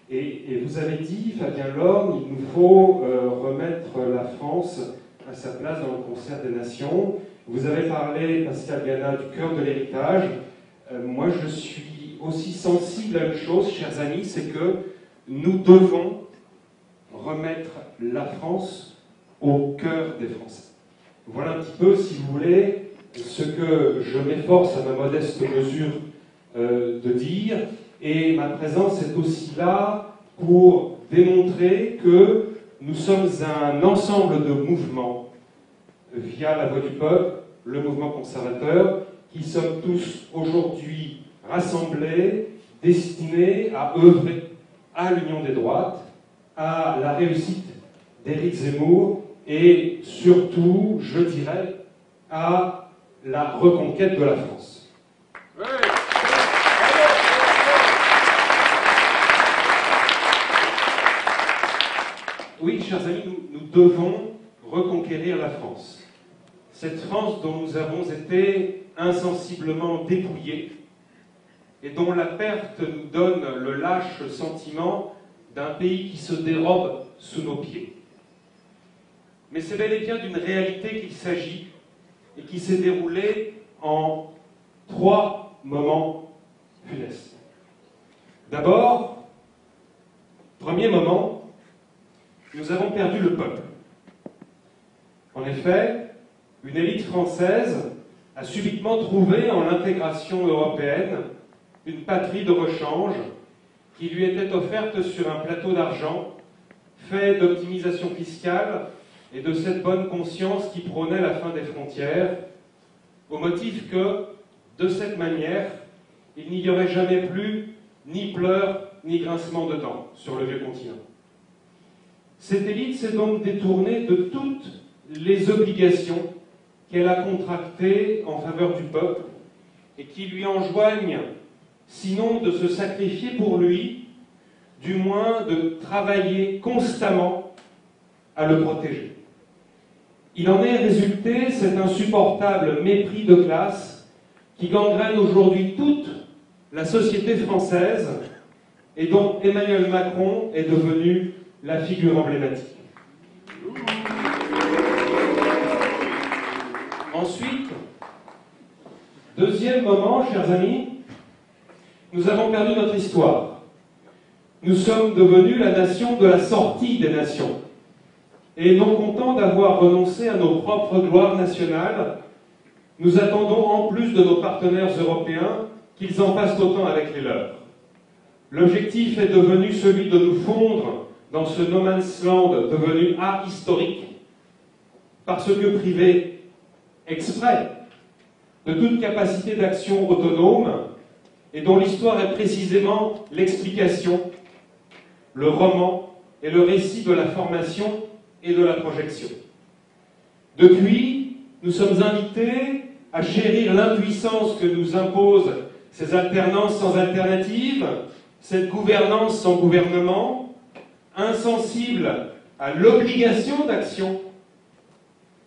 Et vous avez dit, Fabien Lorne, il nous faut remettre la France à sa place dans le concert des nations. Vous avez parlé, Pascal Gana, du cœur de l'héritage. Moi, je suis aussi sensible à une chose, chers amis, c'est que nous devons remettre la France au cœur des Français. Voilà un petit peu, si vous voulez, ce que je m'efforce à ma modeste mesure de dire. Et ma présence est aussi là pour démontrer que nous sommes un ensemble de mouvements via la Voix du Peuple, le mouvement conservateur, qui sommes tous aujourd'hui rassemblés destiné à œuvrer à l'union des droites, à la réussite d'Éric Zemmour et surtout, je dirais, à la reconquête de la France. Oui, chers amis, nous devons reconquérir la France. Cette France dont nous avons été insensiblement dépouillés et dont la perte nous donne le lâche sentiment d'un pays qui se dérobe sous nos pieds. Mais c'est bel et bien d'une réalité qu'il s'agit et qui s'est déroulée en 3 moments funestes. D'abord, premier moment, nous avons perdu le peuple. En effet, une élite française a subitement trouvé en l'intégration européenne une patrie de rechange qui lui était offerte sur un plateau d'argent, fait d'optimisation fiscale et de cette bonne conscience qui prônait la fin des frontières, au motif que, de cette manière, il n'y aurait jamais plus ni pleurs ni grincement de dents sur le vieux continent. Cette élite s'est donc détournée de toutes les obligations qu'elle a contractées en faveur du peuple et qui lui enjoignent, sinon de se sacrifier pour lui, du moins de travailler constamment à le protéger. Il en est résulté cet insupportable mépris de classe qui gangrène aujourd'hui toute la société française et dont Emmanuel Macron est devenu la figure emblématique. Ensuite, deuxième moment, chers amis, nous avons perdu notre histoire. Nous sommes devenus la nation de la sortie des nations. Et non contents d'avoir renoncé à nos propres gloires nationales, nous attendons en plus de nos partenaires européens qu'ils en fassent autant avec les leurs. L'objectif est devenu celui de nous fondre dans ce no man's land devenu ahistorique, parce que privé exprès de toute capacité d'action autonome et dont l'histoire est précisément l'explication, le roman et le récit de la formation et de la projection. Depuis, nous sommes invités à chérir l'impuissance que nous imposent ces alternances sans alternative, cette gouvernance sans gouvernement, insensible à l'obligation d'action,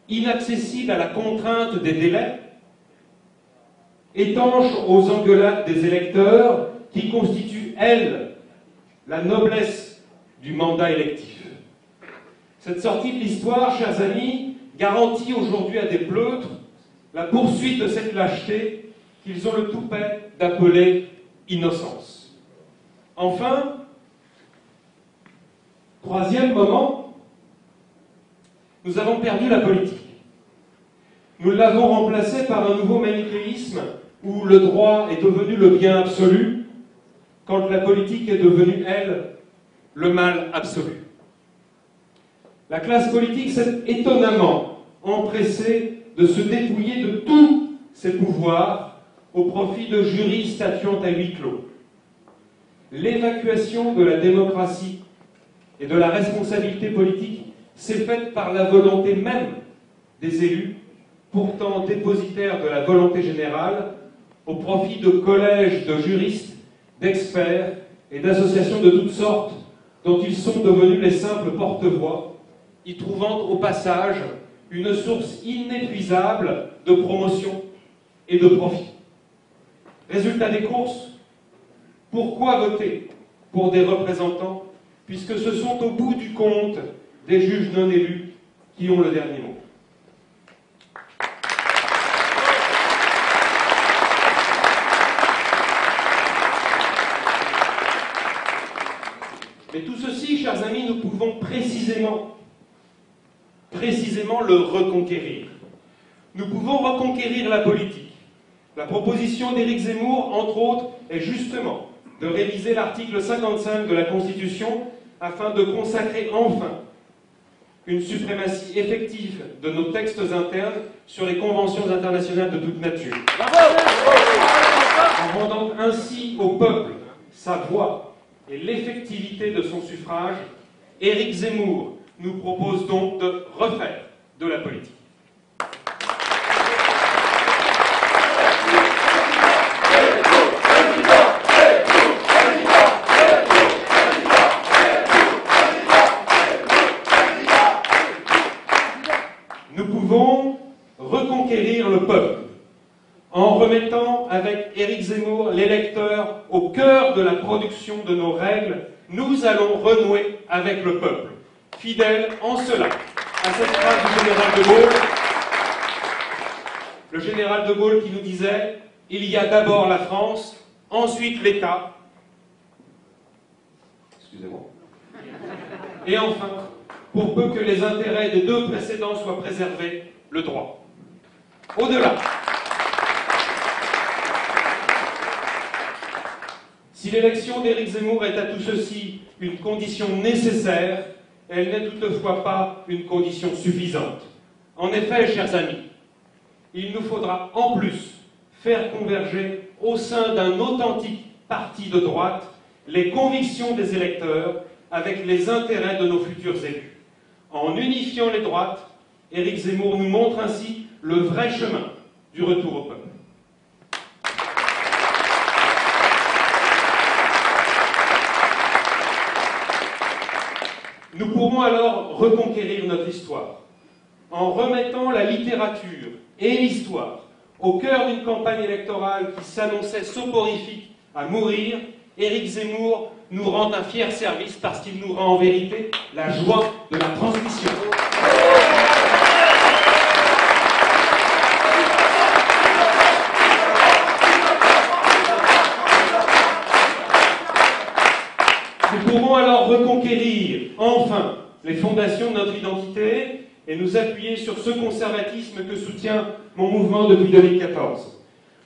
inaccessible à la contrainte des délais, étanche aux engueulades des électeurs qui constituent, elles, la noblesse du mandat électif. Cette sortie de l'histoire, chers amis, garantit aujourd'hui à des pleutres la poursuite de cette lâcheté qu'ils ont le toupet d'appeler innocence. Enfin, troisième moment, nous avons perdu la politique. Nous l'avons remplacée par un nouveau manichéisme où le droit est devenu le bien absolu, quand la politique est devenue, elle, le mal absolu. La classe politique s'est étonnamment empressée de se dépouiller de tous ses pouvoirs au profit de jurys statuant à huis clos. L'évacuation de la démocratie et de la responsabilité politique s'est faite par la volonté même des élus, pourtant dépositaires de la volonté générale, au profit de collèges de juristes, d'experts et d'associations de toutes sortes dont ils sont devenus les simples porte-voix, y trouvant au passage une source inépuisable de promotion et de profit. Résultat des courses, pourquoi voter pour des représentants, puisque ce sont au bout du compte des juges non élus qui ont le dernier mot. Mais tout ceci, chers amis, nous pouvons précisément le reconquérir. Nous pouvons reconquérir la politique. La proposition d'Éric Zemmour, entre autres, est justement de réviser l'article 55 de la Constitution afin de consacrer enfin une suprématie effective de nos textes internes sur les conventions internationales de toute nature. En rendant ainsi au peuple sa voix et l'effectivité de son suffrage, Éric Zemmour nous propose donc de refaire de la politique. Nous pouvons reconquérir le peuple en remettant avec Éric Zemmour l'électeur au cœur de la production de nos règles. Nous allons renouer avec le peuple, fidèle en cela à cette phrase du général de Gaulle. Le général de Gaulle qui nous disait « Il y a d'abord la France, ensuite l'État, excusez-moi, et enfin, pour peu que les intérêts des deux précédents soient préservés, le droit. » Au-delà, si l'élection d'Éric Zemmour est à tout ceci une condition nécessaire, elle n'est toutefois pas une condition suffisante. En effet, chers amis, il nous faudra en plus faire converger au sein d'un authentique parti de droite les convictions des électeurs avec les intérêts de nos futurs élus. En unifiant les droites, Éric Zemmour nous montre ainsi le vrai chemin du retour au peuple. Nous pourrons alors reconquérir notre histoire en remettant la littérature et l'histoire au cœur d'une campagne électorale qui s'annonçait soporifique à mourir. Éric Zemmour nous rend un fier service parce qu'il nous rend en vérité la joie de la transmission. Nous pourrons alors reconquérir, enfin, les fondations de notre identité et nous appuyer sur ce conservatisme que soutient mon mouvement depuis 2014.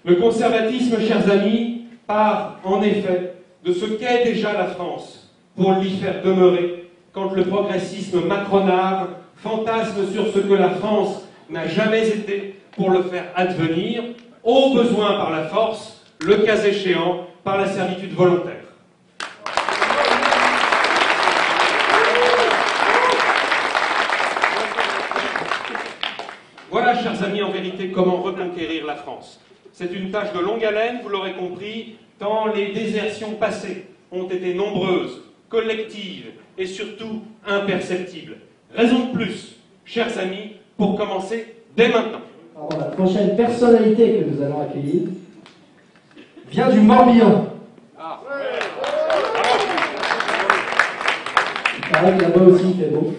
Le conservatisme, chers amis, part en effet de ce qu'est déjà la France pour l'y faire demeurer quand le progressisme macronard fantasme sur ce que la France n'a jamais été pour le faire advenir, au besoin par la force, le cas échéant par la servitude volontaire. Voilà, chers amis, en vérité, comment reconquérir la France. C'est une tâche de longue haleine, vous l'aurez compris, tant les désertions passées ont été nombreuses, collectives et surtout imperceptibles. Raison de plus, chers amis, pour commencer dès maintenant. Alors, la prochaine personnalité que nous allons accueillir vient du Morbihan. Il paraît que là-bas aussi il fait beau.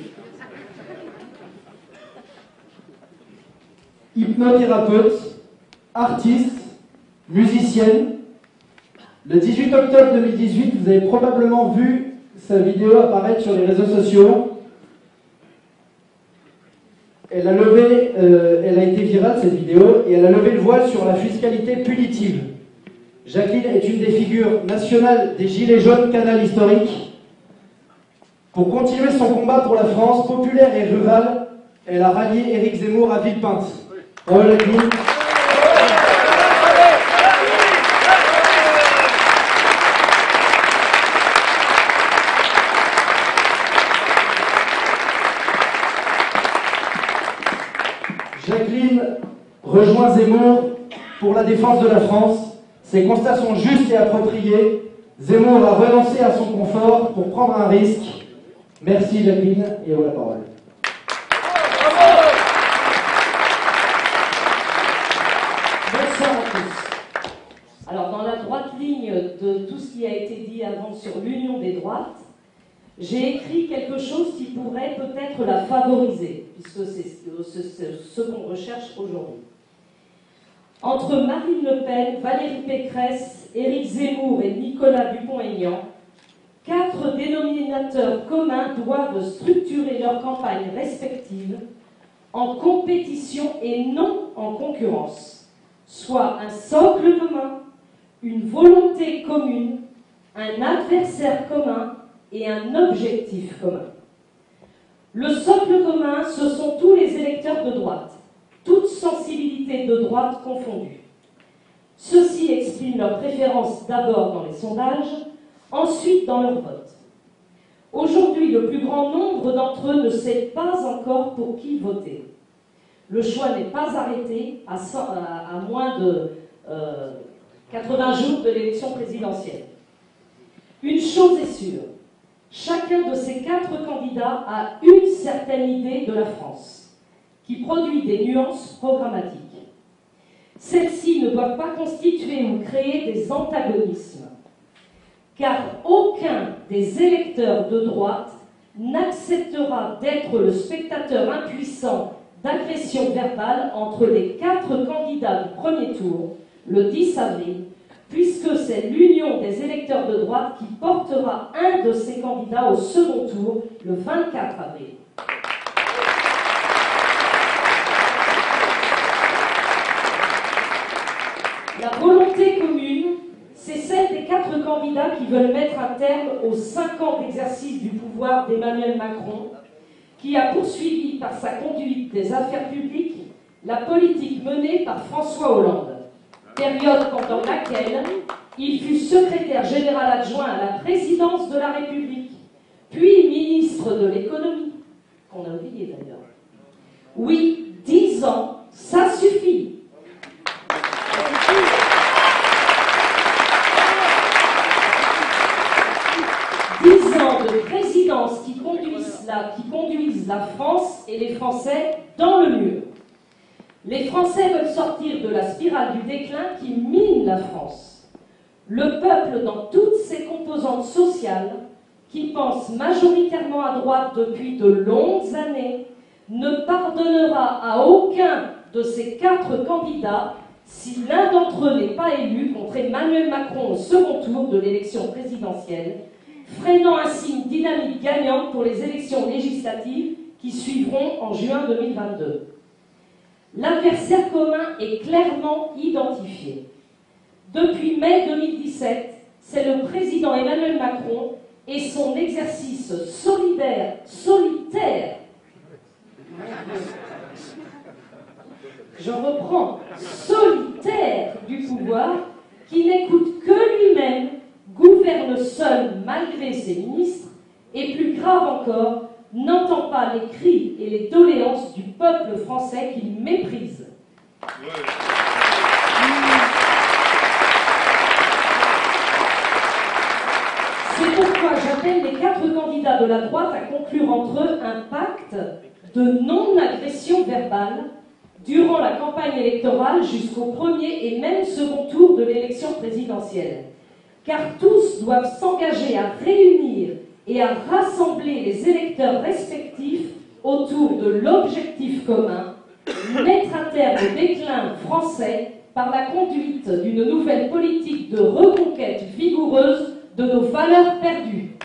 Hypnothérapeute, artiste, musicienne. Le 18 octobre 2018, vous avez probablement vu sa vidéo apparaître sur les réseaux sociaux. Elle a été virale cette vidéo et elle a levé le voile sur la fiscalité punitive. Jacqueline est une des figures nationales des Gilets jaunes, canal historique. Pour continuer son combat pour la France populaire et rurale, elle a rallié Éric Zemmour à Villepinte. Bravo Jacqueline. Jacqueline rejoint Zemmour pour la défense de la France. Ses constats sont justes et appropriés. Zemmour a renoncé à son confort pour prendre un risque. Merci Jacqueline, et à la parole. Bonsoir à tous. Alors, dans la droite ligne de tout ce qui a été dit avant sur l'union des droites, j'ai écrit quelque chose qui pourrait peut-être la favoriser, puisque c'est ce qu'on recherche aujourd'hui. Entre Marine Le Pen, Valérie Pécresse, Éric Zemmour et Nicolas Dupont-Aignan, 4 dénominateurs communs doivent structurer leurs campagnes respectives en compétition et non en concurrence, soit un socle commun, une volonté commune, un adversaire commun et un objectif commun. Le socle commun, ce sont tous les électeurs de droite, toutes sensibilités de droite confondues. Ceux-ci expriment leur préférence d'abord dans les sondages, Ensuite, dans leur vote. Aujourd'hui, le plus grand nombre d'entre eux ne sait pas encore pour qui voter. Le choix n'est pas arrêté à moins de 80 jours de l'élection présidentielle. Une chose est sûre, chacun de ces 4 candidats a une certaine idée de la France, qui produit des nuances programmatiques. Celles-ci ne doivent pas constituer ou créer des antagonismes, car aucun des électeurs de droite n'acceptera d'être le spectateur impuissant d'agression verbale entre les 4 candidats du premier tour, le 10 avril, puisque c'est l'union des électeurs de droite qui portera un de ces candidats au second tour, le 24 avril. La volonté commune, c'est celle des 4 candidats qui veulent mettre un terme aux 5 ans d'exercice du pouvoir d'Emmanuel Macron, qui a poursuivi par sa conduite des affaires publiques la politique menée par François Hollande, période pendant laquelle il fut secrétaire général adjoint à la présidence de la République, puis ministre de l'économie, qu'on a oublié d'ailleurs. Oui, 10 ans, ça suffit. 10 ans de présidence qui conduisent la France et les Français dans le mur. Les Français veulent sortir de la spirale du déclin qui mine la France. Le peuple, dans toutes ses composantes sociales, qui pense majoritairement à droite depuis de longues années, ne pardonnera à aucun de ces 4 candidats si l'un d'entre eux n'est pas élu contre Emmanuel Macron au second tour de l'élection présidentielle, freinant ainsi une dynamique gagnante pour les élections législatives qui suivront en juin 2022. L'adversaire commun est clairement identifié. Depuis mai 2017, c'est le président Emmanuel Macron et son exercice solitaire, j'en reprends, solitaire du pouvoir, qui n'écoute que lui-même, gouverne seul malgré ses ministres, et plus grave encore, n'entend pas les cris et les doléances du peuple français qu'il méprise. C'est pourquoi j'appelle les 4 candidats de la droite à conclure entre eux un pacte de non-agression verbale durant la campagne électorale jusqu'au premier et même second tour de l'élection présidentielle. Car tous doivent s'engager à réunir et à rassembler les électeurs respectifs autour de l'objectif commun, mettre un terme au déclin français par la conduite d'une nouvelle politique de reconquête vigoureuse de nos valeurs perdues.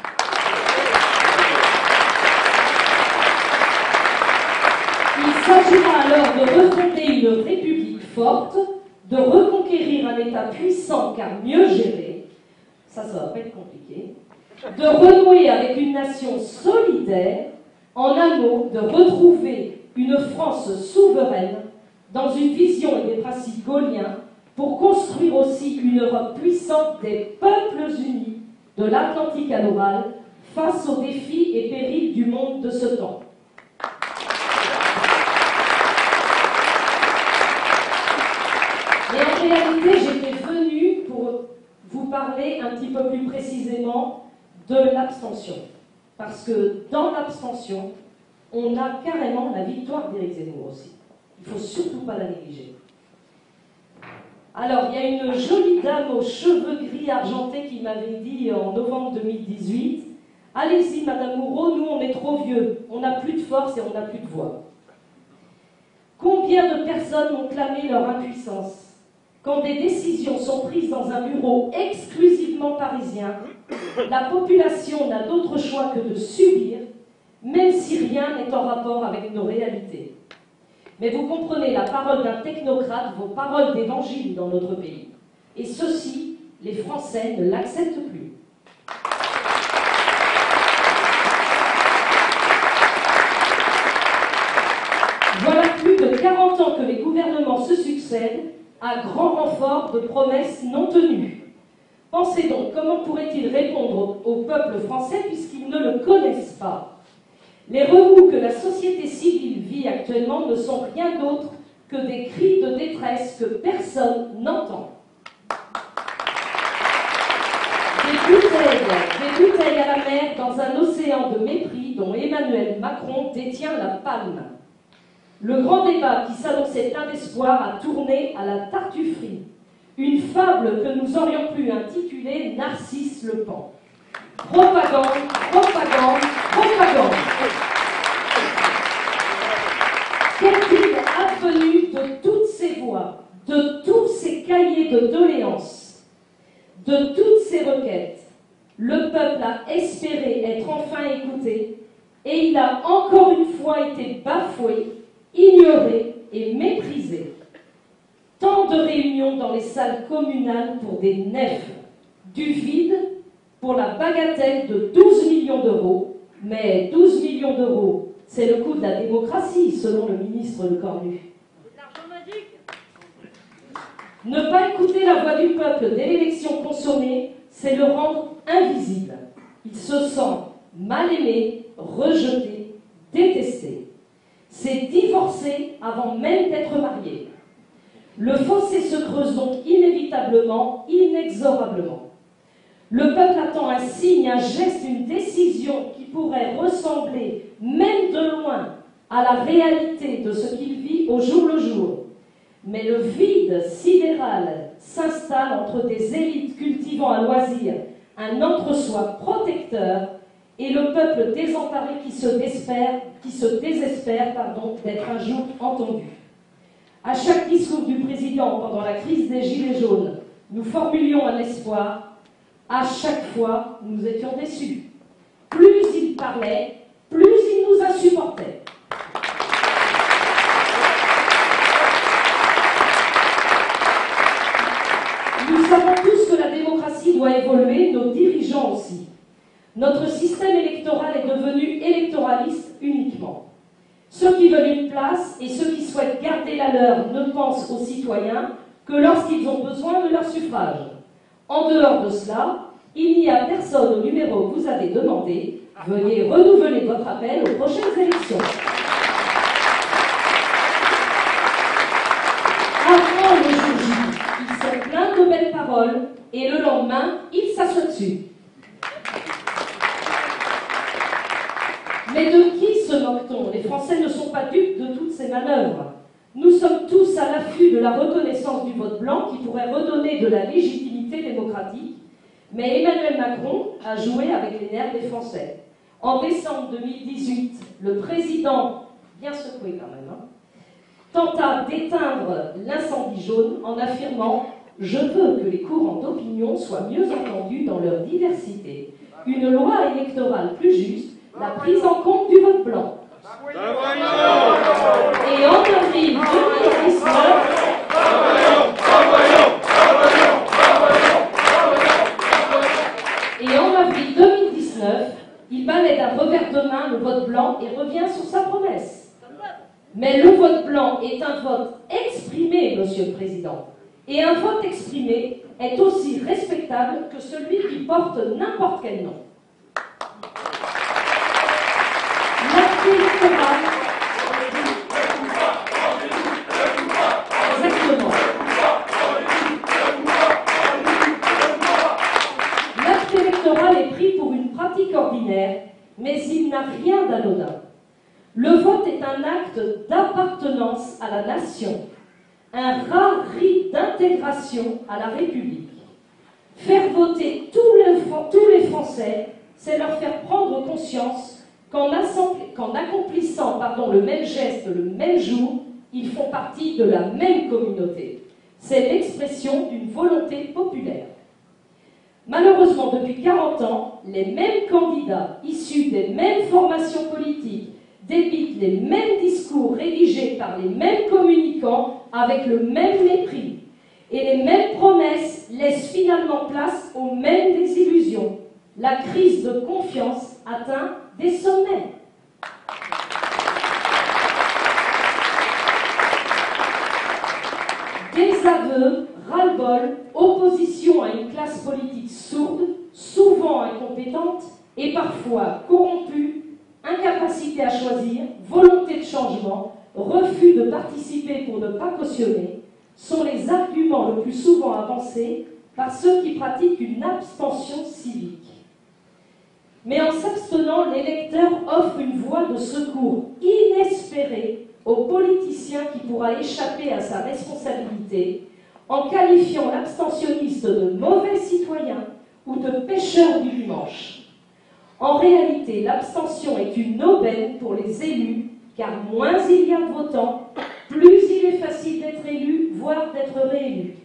Il s'agira alors de refonder une République forte, de reconquérir un État puissant car mieux géré, ça va pas être compliqué, de renouer avec une nation solidaire, en un mot, de retrouver une France souveraine dans une vision et des principes gaulliens pour construire aussi une Europe puissante des peuples unis de l'Atlantique à l'Oural face aux défis et périls du monde de ce temps. Mais en réalité, j'étais venue pour vous parler un petit peu plus précisément de l'abstention. Parce que dans l'abstention, on a carrément la victoire d'Éric Zemmour aussi. Il ne faut surtout pas la négliger. Alors, il y a une jolie dame aux cheveux gris argentés qui m'avait dit en novembre 2018 « Allez-y, Madame Moreau, nous on est trop vieux, on n'a plus de force et on n'a plus de voix. » Combien de personnes ont clamé leur impuissance quand des décisions sont prises dans un bureau exclusivement parisien? La population n'a d'autre choix que de subir, même si rien n'est en rapport avec nos réalités. Mais vous comprenez, la parole d'un technocrate vaut parole d'évangile dans notre pays. Et ceci, les Français ne l'acceptent plus. Voilà plus de 40 ans que les gouvernements se succèdent à grand renfort de promesses non tenues. Pensez donc, comment pourrait-il répondre au peuple français puisqu'ils ne le connaissent pas? Les remous que la société civile vit actuellement ne sont rien d'autre que des cris de détresse que personne n'entend. Des bouteilles à la mer dans un océan de mépris dont Emmanuel Macron détient la palme. Le grand débat qui s'annonçait plein d'espoir a tourné à la tartufferie. Une fable que nous aurions pu intituler Narcisse Le Pan. Propagande, propagande, propagande. Qu'est-il advenu de toutes ces voix, de tous ces cahiers de doléances, de toutes ces requêtes? Le peuple a espéré être enfin écouté et il a encore une fois été bafoué, ignoré et méprisé. Tant de réunions dans les salles communales pour des nefs, du vide pour la bagatelle de 12 millions d'euros, mais 12 millions d'euros, c'est le coût de la démocratie, selon le ministre Le Cornu. Ne pas écouter la voix du peuple dès l'élection consommée, c'est le rendre invisible. Il se sent mal aimé, rejeté, détesté. C'est divorcer avant même d'être marié. Le fossé se creuse donc inévitablement, inexorablement. Le peuple attend un signe, un geste, une décision qui pourrait ressembler, même de loin, à la réalité de ce qu'il vit au jour le jour. Mais le vide sidéral s'installe entre des élites cultivant à loisir un entre-soi protecteur et le peuple désemparé qui se désespère d'être un jour entendu. À chaque discours du président pendant la crise des Gilets jaunes, nous formulions un espoir. À chaque fois, nous étions déçus. Plus il parlait, plus il nous insupportait. Nous savons tous que la démocratie doit évoluer, nos dirigeants aussi. Notre système électoral est devenu électoraliste uniquement. Ceux qui veulent une place et ceux qui souhaitent garder la leur ne pensent aux citoyens que lorsqu'ils ont besoin de leur suffrage. En dehors de cela, il n'y a personne au numéro que vous avez demandé. Veuillez renouveler votre appel aux prochaines élections. Avant le jour J, ils sont pleins de belles paroles et le lendemain, ils s'assoient dessus. Mais de qui se moque-t-on? Les Français ne sont pas dupes de toutes ces manœuvres. Nous sommes tous à l'affût de la reconnaissance du vote blanc qui pourrait redonner de la légitimité démocratique. Mais Emmanuel Macron a joué avec les nerfs des Français. En décembre 2018, le président, bien secoué quand même, tenta d'éteindre l'incendie jaune en affirmant « Je veux que les courants d'opinion soient mieux entendus dans leur diversité. Une loi électorale plus juste, la prise en compte du vote blanc. » Et en avril 2019, il balaie d'un revers de main le vote blanc et revient sur sa promesse. Mais le vote blanc est un vote exprimé, Monsieur le Président. Et un vote exprimé est aussi respectable que celui qui porte n'importe quel nom. L'acte électoral... Exactement. L'acte électoral est pris pour une pratique ordinaire, mais il n'a rien d'anodin. Le vote est un acte d'appartenance à la nation, un rare rite d'intégration à la République. Faire voter tous les Français, c'est leur faire prendre conscience qu'en accomplissant le même geste le même jour, ils font partie de la même communauté. C'est l'expression d'une volonté populaire. Malheureusement, depuis 40 ans, les mêmes candidats issus des mêmes formations politiques débitent les mêmes discours rédigés par les mêmes communicants avec le même mépris. Et les mêmes promesses laissent finalement place aux mêmes désillusions. La crise de confiance atteint des sommets. Désaveu, ras-le-bol, opposition à une classe politique politique sourde, souvent incompétente et parfois corrompue, incapacité à choisir, volonté de changement, refus de participer pour ne pas cautionner, sont les arguments le plus souvent avancés par ceux qui pratiquent une abstention civique. Mais en s'abstenant, l'électeur offre une voie de secours inespérée au politicien qui pourra échapper à sa responsabilité en qualifiant l'abstentionniste de mauvais citoyen ou de pêcheur du dimanche. En réalité, l'abstention est une aubaine pour les élus, car moins il y a de votants, plus il est facile d'être élu, voire d'être réélu.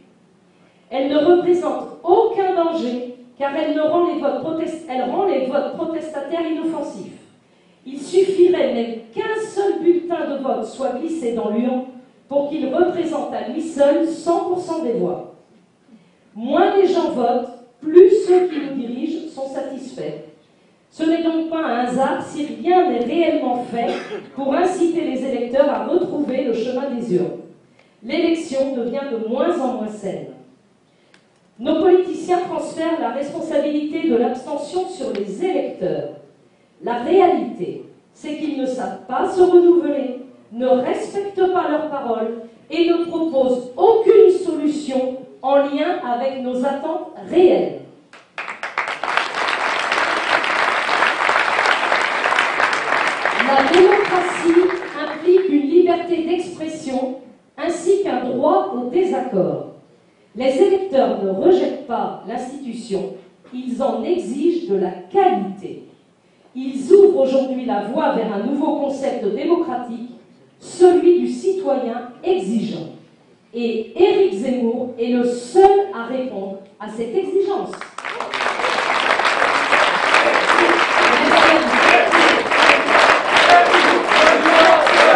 Elle ne représente aucun danger, car elle rend les votes protestataires inoffensifs. Il suffirait même qu'un seul bulletin de vote soit glissé dans l'urne pour qu'il représente à lui seul 100% des voix. Moins les gens votent, plus ceux qui nous dirigent sont satisfaits. Ce n'est donc pas un hasard si rien n'est réellement fait pour inciter les électeurs à retrouver le chemin des urnes. L'élection devient de moins en moins saine. Nos politiciens transfèrent la responsabilité de l'abstention sur les électeurs. La réalité, c'est qu'ils ne savent pas se renouveler, ne respectent pas leurs paroles et ne proposent aucune solution en lien avec nos attentes réelles. La démocratie implique une liberté d'expression ainsi qu'un droit au désaccord. Les électeurs ne rejettent pas l'institution, ils en exigent de la qualité. Ils ouvrent aujourd'hui la voie vers un nouveau concept démocratique, celui du citoyen exigeant. Et Éric Zemmour est le seul à répondre à cette exigence.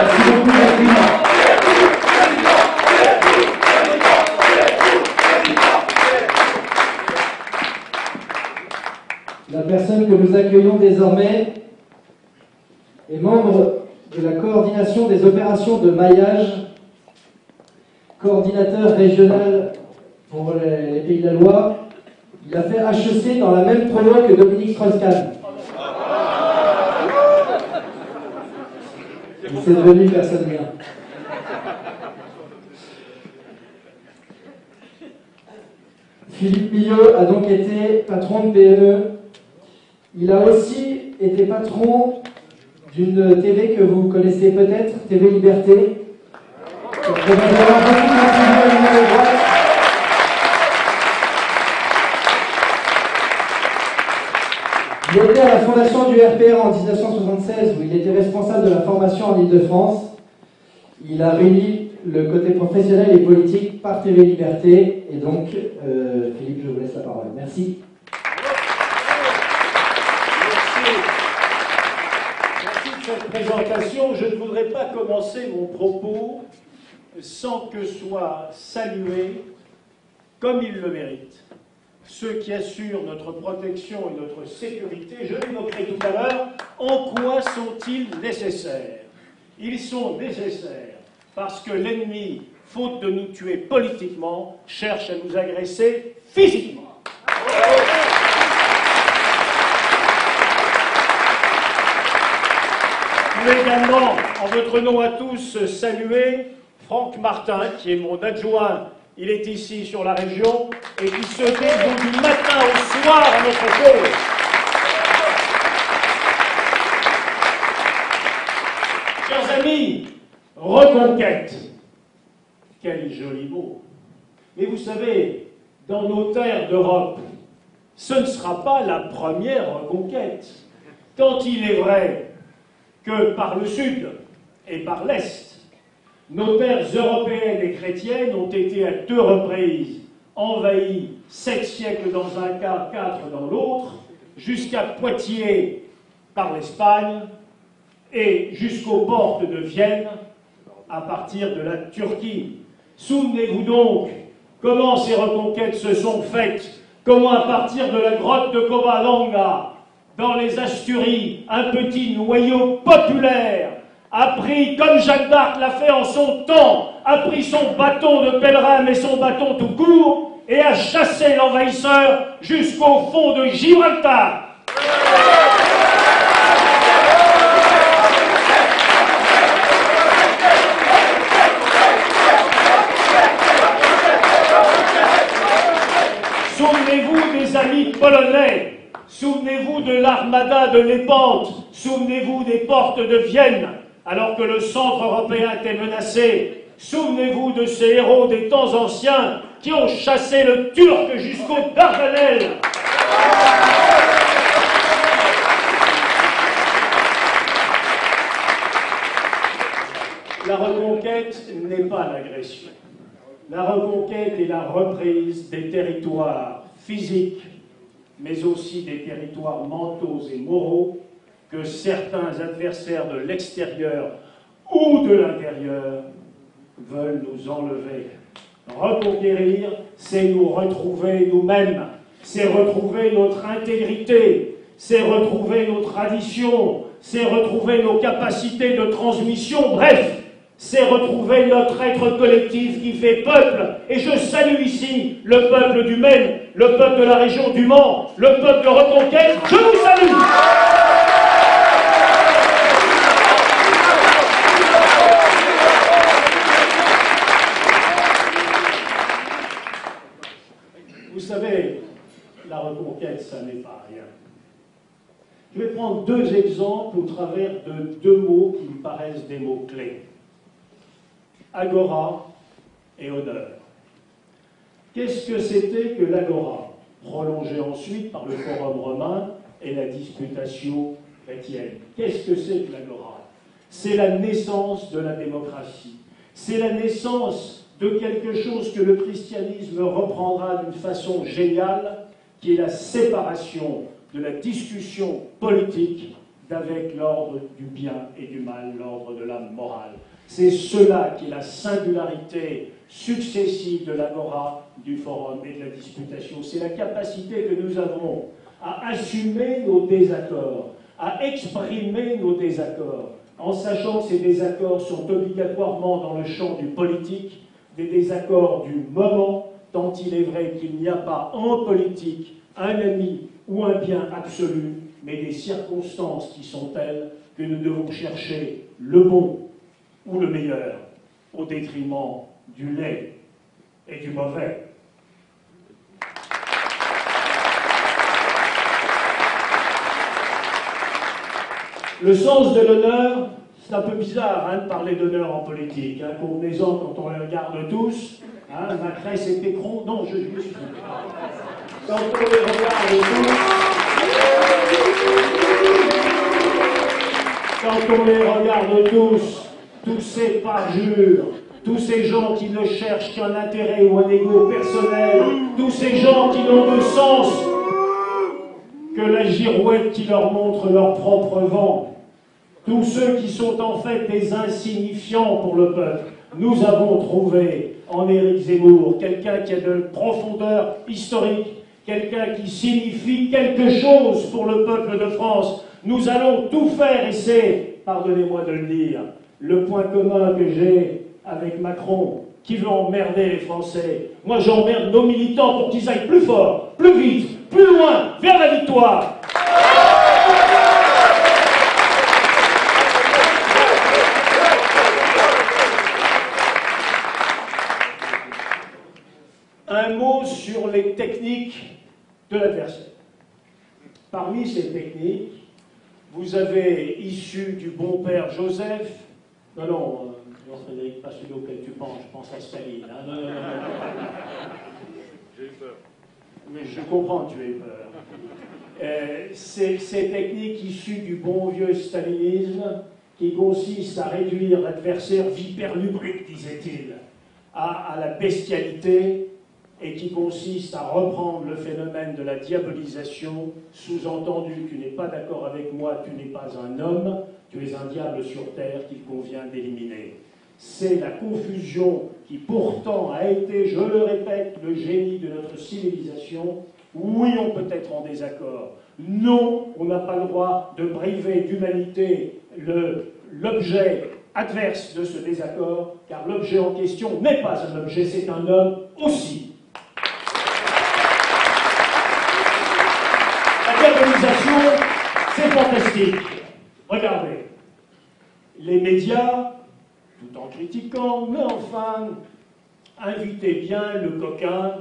Merci beaucoup, la personne que nous accueillons désormais est membre de la coordination des opérations de maillage, coordinateur régional pour les Pays de la Loire. Il a fait HEC dans la même promo que Dominique Strauss-Kahn. C'est devenu personne bien. Philippe Millot a donc été patron de PME. Il a aussi été patron d'une TV que vous connaissez peut-être, TV Liberté. Il était à la fondation du RPR en 1976, où il était responsable de la formation en Ile-de-France. Il a réuni le côté professionnel et politique par TV Liberté. Et donc, Philippe, je vous laisse la parole. Merci. Merci de cette présentation. Je ne voudrais pas commencer mon propos sans que soient salués, comme ils le méritent, ceux qui assurent notre protection et notre sécurité. Je l'évoquerai tout à l'heure. En quoi sont-ils nécessaires? Ils sont nécessaires parce que l'ennemi, faute de nous tuer politiquement, cherche à nous agresser physiquement. Je veux également, en votre nom à tous, saluer Franck Martin, qui est mon adjoint. Il est ici sur la région et qui se dévoue du matin au soir à notre cause. Chers amis, reconquête. Quel joli mot. Mais vous savez, dans nos terres d'Europe, ce ne sera pas la première reconquête. Tant il est vrai que par le sud et par l'est, nos terres européennes et chrétiennes ont été à 2 reprises envahies, 7 siècles dans un cas, 4 dans l'autre, jusqu'à Poitiers par l'Espagne et jusqu'aux portes de Vienne à partir de la Turquie. Souvenez-vous donc comment ces reconquêtes se sont faites, comment à partir de la grotte de Covadonga, dans les Asturies, un petit noyau populaire a pris, comme Jeanne d'Arc l'a fait en son temps, a pris son bâton de pèlerin, mais son bâton tout court, et à chasser l'envahisseur jusqu'au fond de Gibraltar. Souvenez-vous des amis polonais, souvenez-vous de l'armada de Lépante, souvenez-vous des portes de Vienne, alors que le centre européen était menacé. Souvenez-vous de ces héros des temps anciens qui ont chassé le Turc jusqu'aux Dardanelles. La reconquête n'est pas l'agression. La reconquête est la reprise des territoires physiques, mais aussi des territoires mentaux et moraux que certains adversaires de l'extérieur ou de l'intérieur veulent nous enlever. Reconquérir, c'est nous retrouver nous-mêmes, c'est retrouver notre intégrité, c'est retrouver nos traditions, c'est retrouver nos capacités de transmission, bref, c'est retrouver notre être collectif qui fait peuple. Et je salue ici le peuple du Maine, le peuple de la région du Mans, le peuple de Reconquête. Je vous salue. Vous savez, la reconquête, ça n'est pas rien. Je vais prendre deux exemples au travers de deux mots qui me paraissent des mots clés. Agora et honneur. Qu'est-ce que c'était que l'agora, prolongé ensuite par le forum romain et la disputatio chrétienne? Qu'est-ce que c'est que l'agora? C'est la naissance de la démocratie. C'est la naissance de quelque chose que le christianisme reprendra d'une façon géniale, qui est la séparation de la discussion politique d'avec l'ordre du bien et du mal, l'ordre de la morale. C'est cela qui est la singularité successive de l'agora, du forum et de la disputation. C'est la capacité que nous avons à assumer nos désaccords, à exprimer nos désaccords, en sachant que ces désaccords sont obligatoirement dans le champ du politique, des désaccords du moment, tant il est vrai qu'il n'y a pas en politique un ami ou un bien absolu, mais des circonstances qui sont telles que nous devons chercher le bon ou le meilleur, au détriment du laid et du mauvais. Le sens de l'honneur, c'est un peu bizarre de parler d'honneur en politique. Convenez-en quand on les regarde tous. Macresse et Pécron, non, je m'excuse. Quand on les regarde tous, tous ces parjures, tous ces gens qui ne cherchent qu'un intérêt ou un égo personnel, tous ces gens qui n'ont de sens que la girouette qui leur montre leur propre vent, tous ceux qui sont en fait des insignifiants pour le peuple. Nous avons trouvé en Éric Zemmour quelqu'un qui a de profondeur historique, quelqu'un qui signifie quelque chose pour le peuple de France. Nous allons tout faire et c'est, pardonnez-moi de le dire, le point commun que j'ai avec Macron, qui veut emmerder les Français. Moi, j'emmerde nos militants pour qu'ils aillent plus fort, plus vite, plus loin, vers la victoire. Un mot sur les techniques de l'adversaire. Parmi ces techniques, vous avez issu du bon père Joseph. Non, Frédéric, pas celui auquel tu penses, je pense à Staline. Non. J'ai eu peur. Mais je comprends que tu aies peur. Ces techniques issues du bon vieux stalinisme, qui consistent à réduire l'adversaire vipère lubrique, disait-il, à la bestialité, et qui consiste à reprendre le phénomène de la diabolisation, sous-entendu, tu n'es pas d'accord avec moi, tu n'es pas un homme, tu es un diable sur terre qu'il convient d'éliminer. C'est la confusion qui pourtant a été, je le répète, le génie de notre civilisation. Oui, on peut être en désaccord. Non, on n'a pas le droit de briver d'humanité l'objet adverse de ce désaccord, car l'objet en question n'est pas un objet, c'est un homme aussi. diabolisation, c'est fantastique. Regardez, les médias, tout en critiquant, mais enfin, invitez bien le coquin,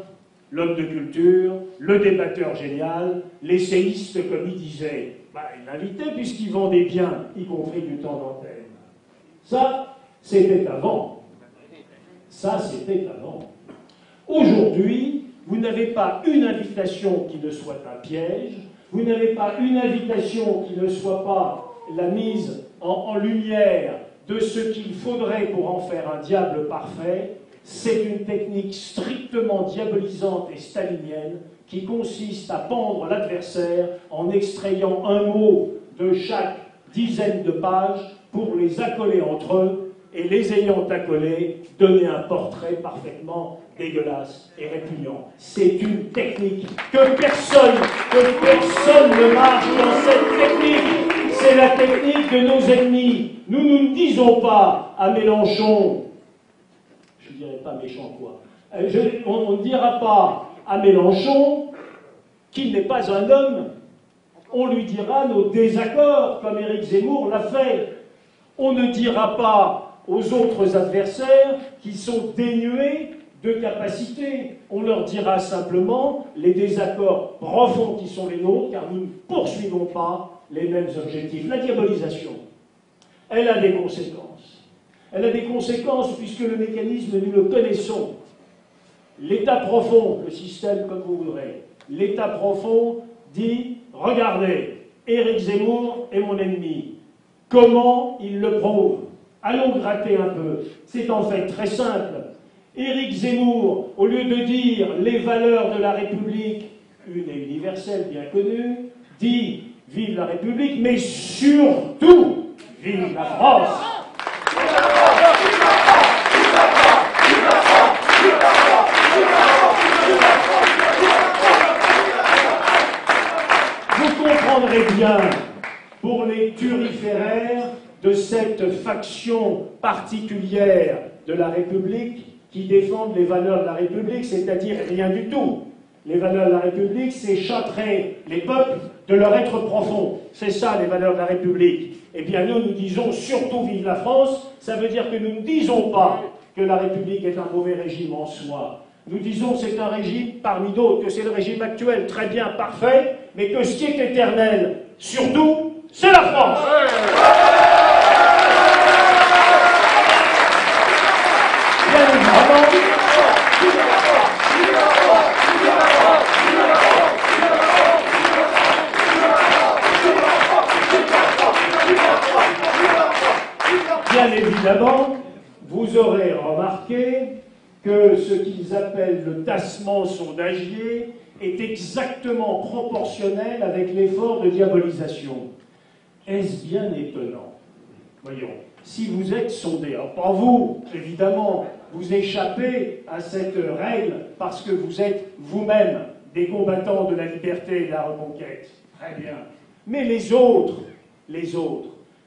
l'homme de culture, le débatteur génial, l'essayiste, comme il disait. Bah, il l'invitait puisqu'il vendait bien, y compris du temps d'antenne. Ça, c'était avant. Ça, c'était avant. Aujourd'hui, vous n'avez pas une invitation qui ne soit un piège, vous n'avez pas une invitation qui ne soit pas la mise en lumière de ce qu'il faudrait pour en faire un diable parfait. C'est une technique strictement diabolisante et stalinienne qui consiste à pendre l'adversaire en extrayant un mot de chaque dizaine de pages pour les accoler entre eux et les ayant accolés, donner un portrait parfaitement dégueulasse et répugnant. C'est une technique que personne ne marche dans cette technique. C'est la technique de nos ennemis. Nous ne disons pas à Mélenchon, je ne dirais pas méchant quoi, on ne dira pas à Mélenchon qu'il n'est pas un homme. On lui dira nos désaccords, comme Éric Zemmour l'a fait. On ne dira pas aux autres adversaires qui sont dénués de capacité. On leur dira simplement les désaccords profonds qui sont les nôtres, car nous ne poursuivons pas les mêmes objectifs. La diabolisation, elle a des conséquences. Elle a des conséquences puisque le mécanisme, nous le connaissons. L'état profond, le système comme vous voudrez, l'état profond dit, regardez, Éric Zemmour est mon ennemi. Comment il le prouve? Allons gratter un peu. C'est en fait très simple. Éric Zemmour, au lieu de dire les valeurs de la République, une et universelle bien connue, dit vive la République, mais surtout vive la France. Vous comprendrez bien, pour les turiféraires de cette faction particulière de la République qui défendent les valeurs de la République, c'est-à-dire rien du tout. Les valeurs de la République, c'est châtrer les peuples de leur être profond. C'est ça, les valeurs de la République. Eh bien, nous disons surtout vive la France. Ça veut dire que nous ne disons pas que la République est un mauvais régime en soi. Nous disons que c'est un régime parmi d'autres, que c'est le régime actuel, très bien, parfait, mais que ce qui est éternel, surtout, c'est la France. Bien évidemment, vous aurez remarqué que ce qu'ils appellent le tassement sondagier est exactement proportionnel avec l'effort de diabolisation. Est-ce bien étonnant? Voyons, si vous êtes sondé, alors pas vous, évidemment, vous échappez à cette règle parce que vous êtes vous-même des combattants de la liberté et de la reconquête. Très bien. Mais les autres,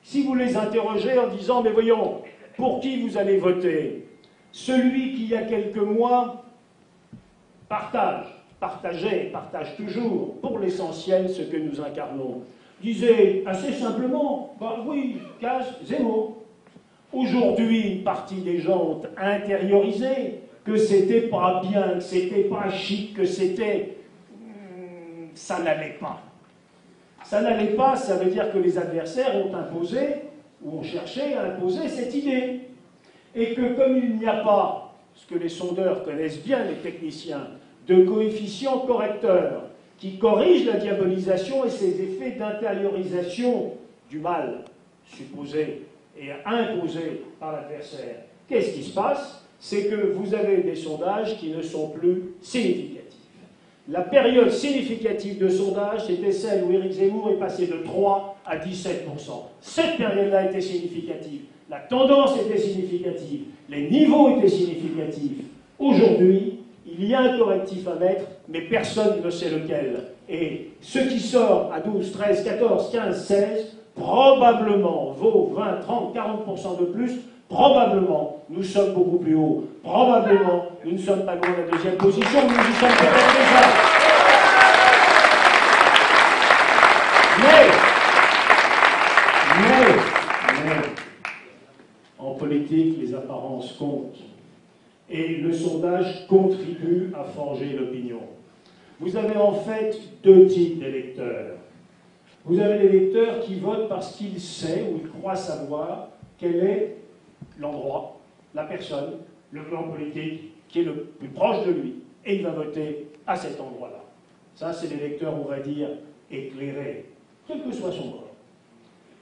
si vous les interrogez en disant, mais voyons, pour qui vous allez voter? Celui qui, il y a quelques mois, partage toujours, pour l'essentiel, ce que nous incarnons, disait assez simplement, bah oui, casse Zemmour. Aujourd'hui, une partie des gens ont intériorisé que c'était pas bien, que c'était pas chic, que c'était... ça n'allait pas. Ça n'allait pas, ça veut dire que les adversaires ont imposé, ou ont cherché à imposer cette idée. Et que comme il n'y a pas, ce que les sondeurs connaissent bien, les techniciens, de coefficient correcteur qui corrige la diabolisation et ses effets d'intériorisation du mal supposé et imposé par l'adversaire, qu'est-ce qui se passe? C'est que vous avez des sondages qui ne sont plus significatifs. La période significative de sondage, c'était celle où Éric Zemmour est passé de 3 à 17%. Cette période-là était significative. La tendance était significative. Les niveaux étaient significatifs. Aujourd'hui, il y a un correctif à mettre, mais personne ne sait lequel. Et ce qui sort à 12, 13, 14, 15, 16, probablement vaut 20, 30, 40% de plus. Probablement, nous sommes beaucoup plus hauts. Probablement, nous ne sommes pas loin de la deuxième position. Nous y sommes peut-être déjà. l'apparence compte. Et le sondage contribue à forger l'opinion. Vous avez en fait deux types d'électeurs. Vous avez les électeurs qui votent parce qu'ils savent ou ils croient savoir quel est l'endroit, la personne, le clan politique qui est le plus proche de lui. Et il va voter à cet endroit-là. Ça, c'est l'électeur, on va dire, éclairé, quel que soit son bord.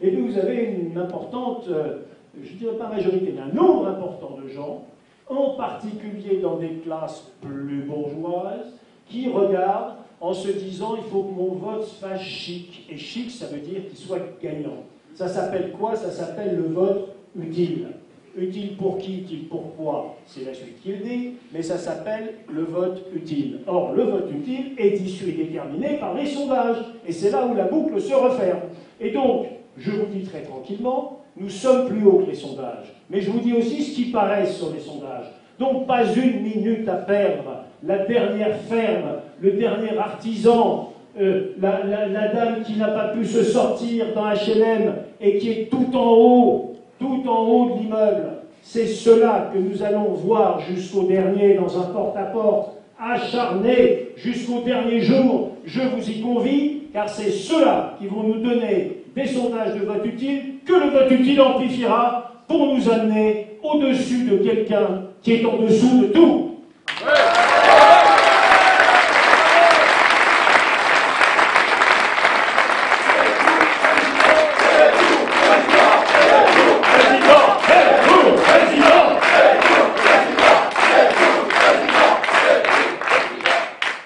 Et puis vous avez une importante, je ne dirais pas majorité, mais un nombre important de gens, en particulier dans des classes plus bourgeoises, qui regardent en se disant il faut que mon vote se fasse chic. Et chic, ça veut dire qu'il soit gagnant. Ça s'appelle quoi? Ça s'appelle le vote utile. Utile pour qui? Utile pourquoi? C'est la suite qu'il dit, mais ça s'appelle le vote utile. Or, le vote utile est issu et déterminé par les sondages. Et c'est là où la boucle se referme. Et donc, je vous dis très tranquillement, nous sommes plus hauts que les sondages. Mais je vous dis aussi ce qui paraît sur les sondages. Donc, pas une minute à perdre. La dernière ferme, le dernier artisan, la dame qui n'a pas pu se sortir dans HLM et qui est tout en haut de l'immeuble, c'est cela que nous allons voir jusqu'au dernier dans un porte-à-porte, acharné jusqu'au dernier jour. Je vous y convie, car c'est ceux-là qui vont nous donner des sondages de vote utile que le vote utile amplifiera pour nous amener au-dessus de quelqu'un qui est en dessous de tout.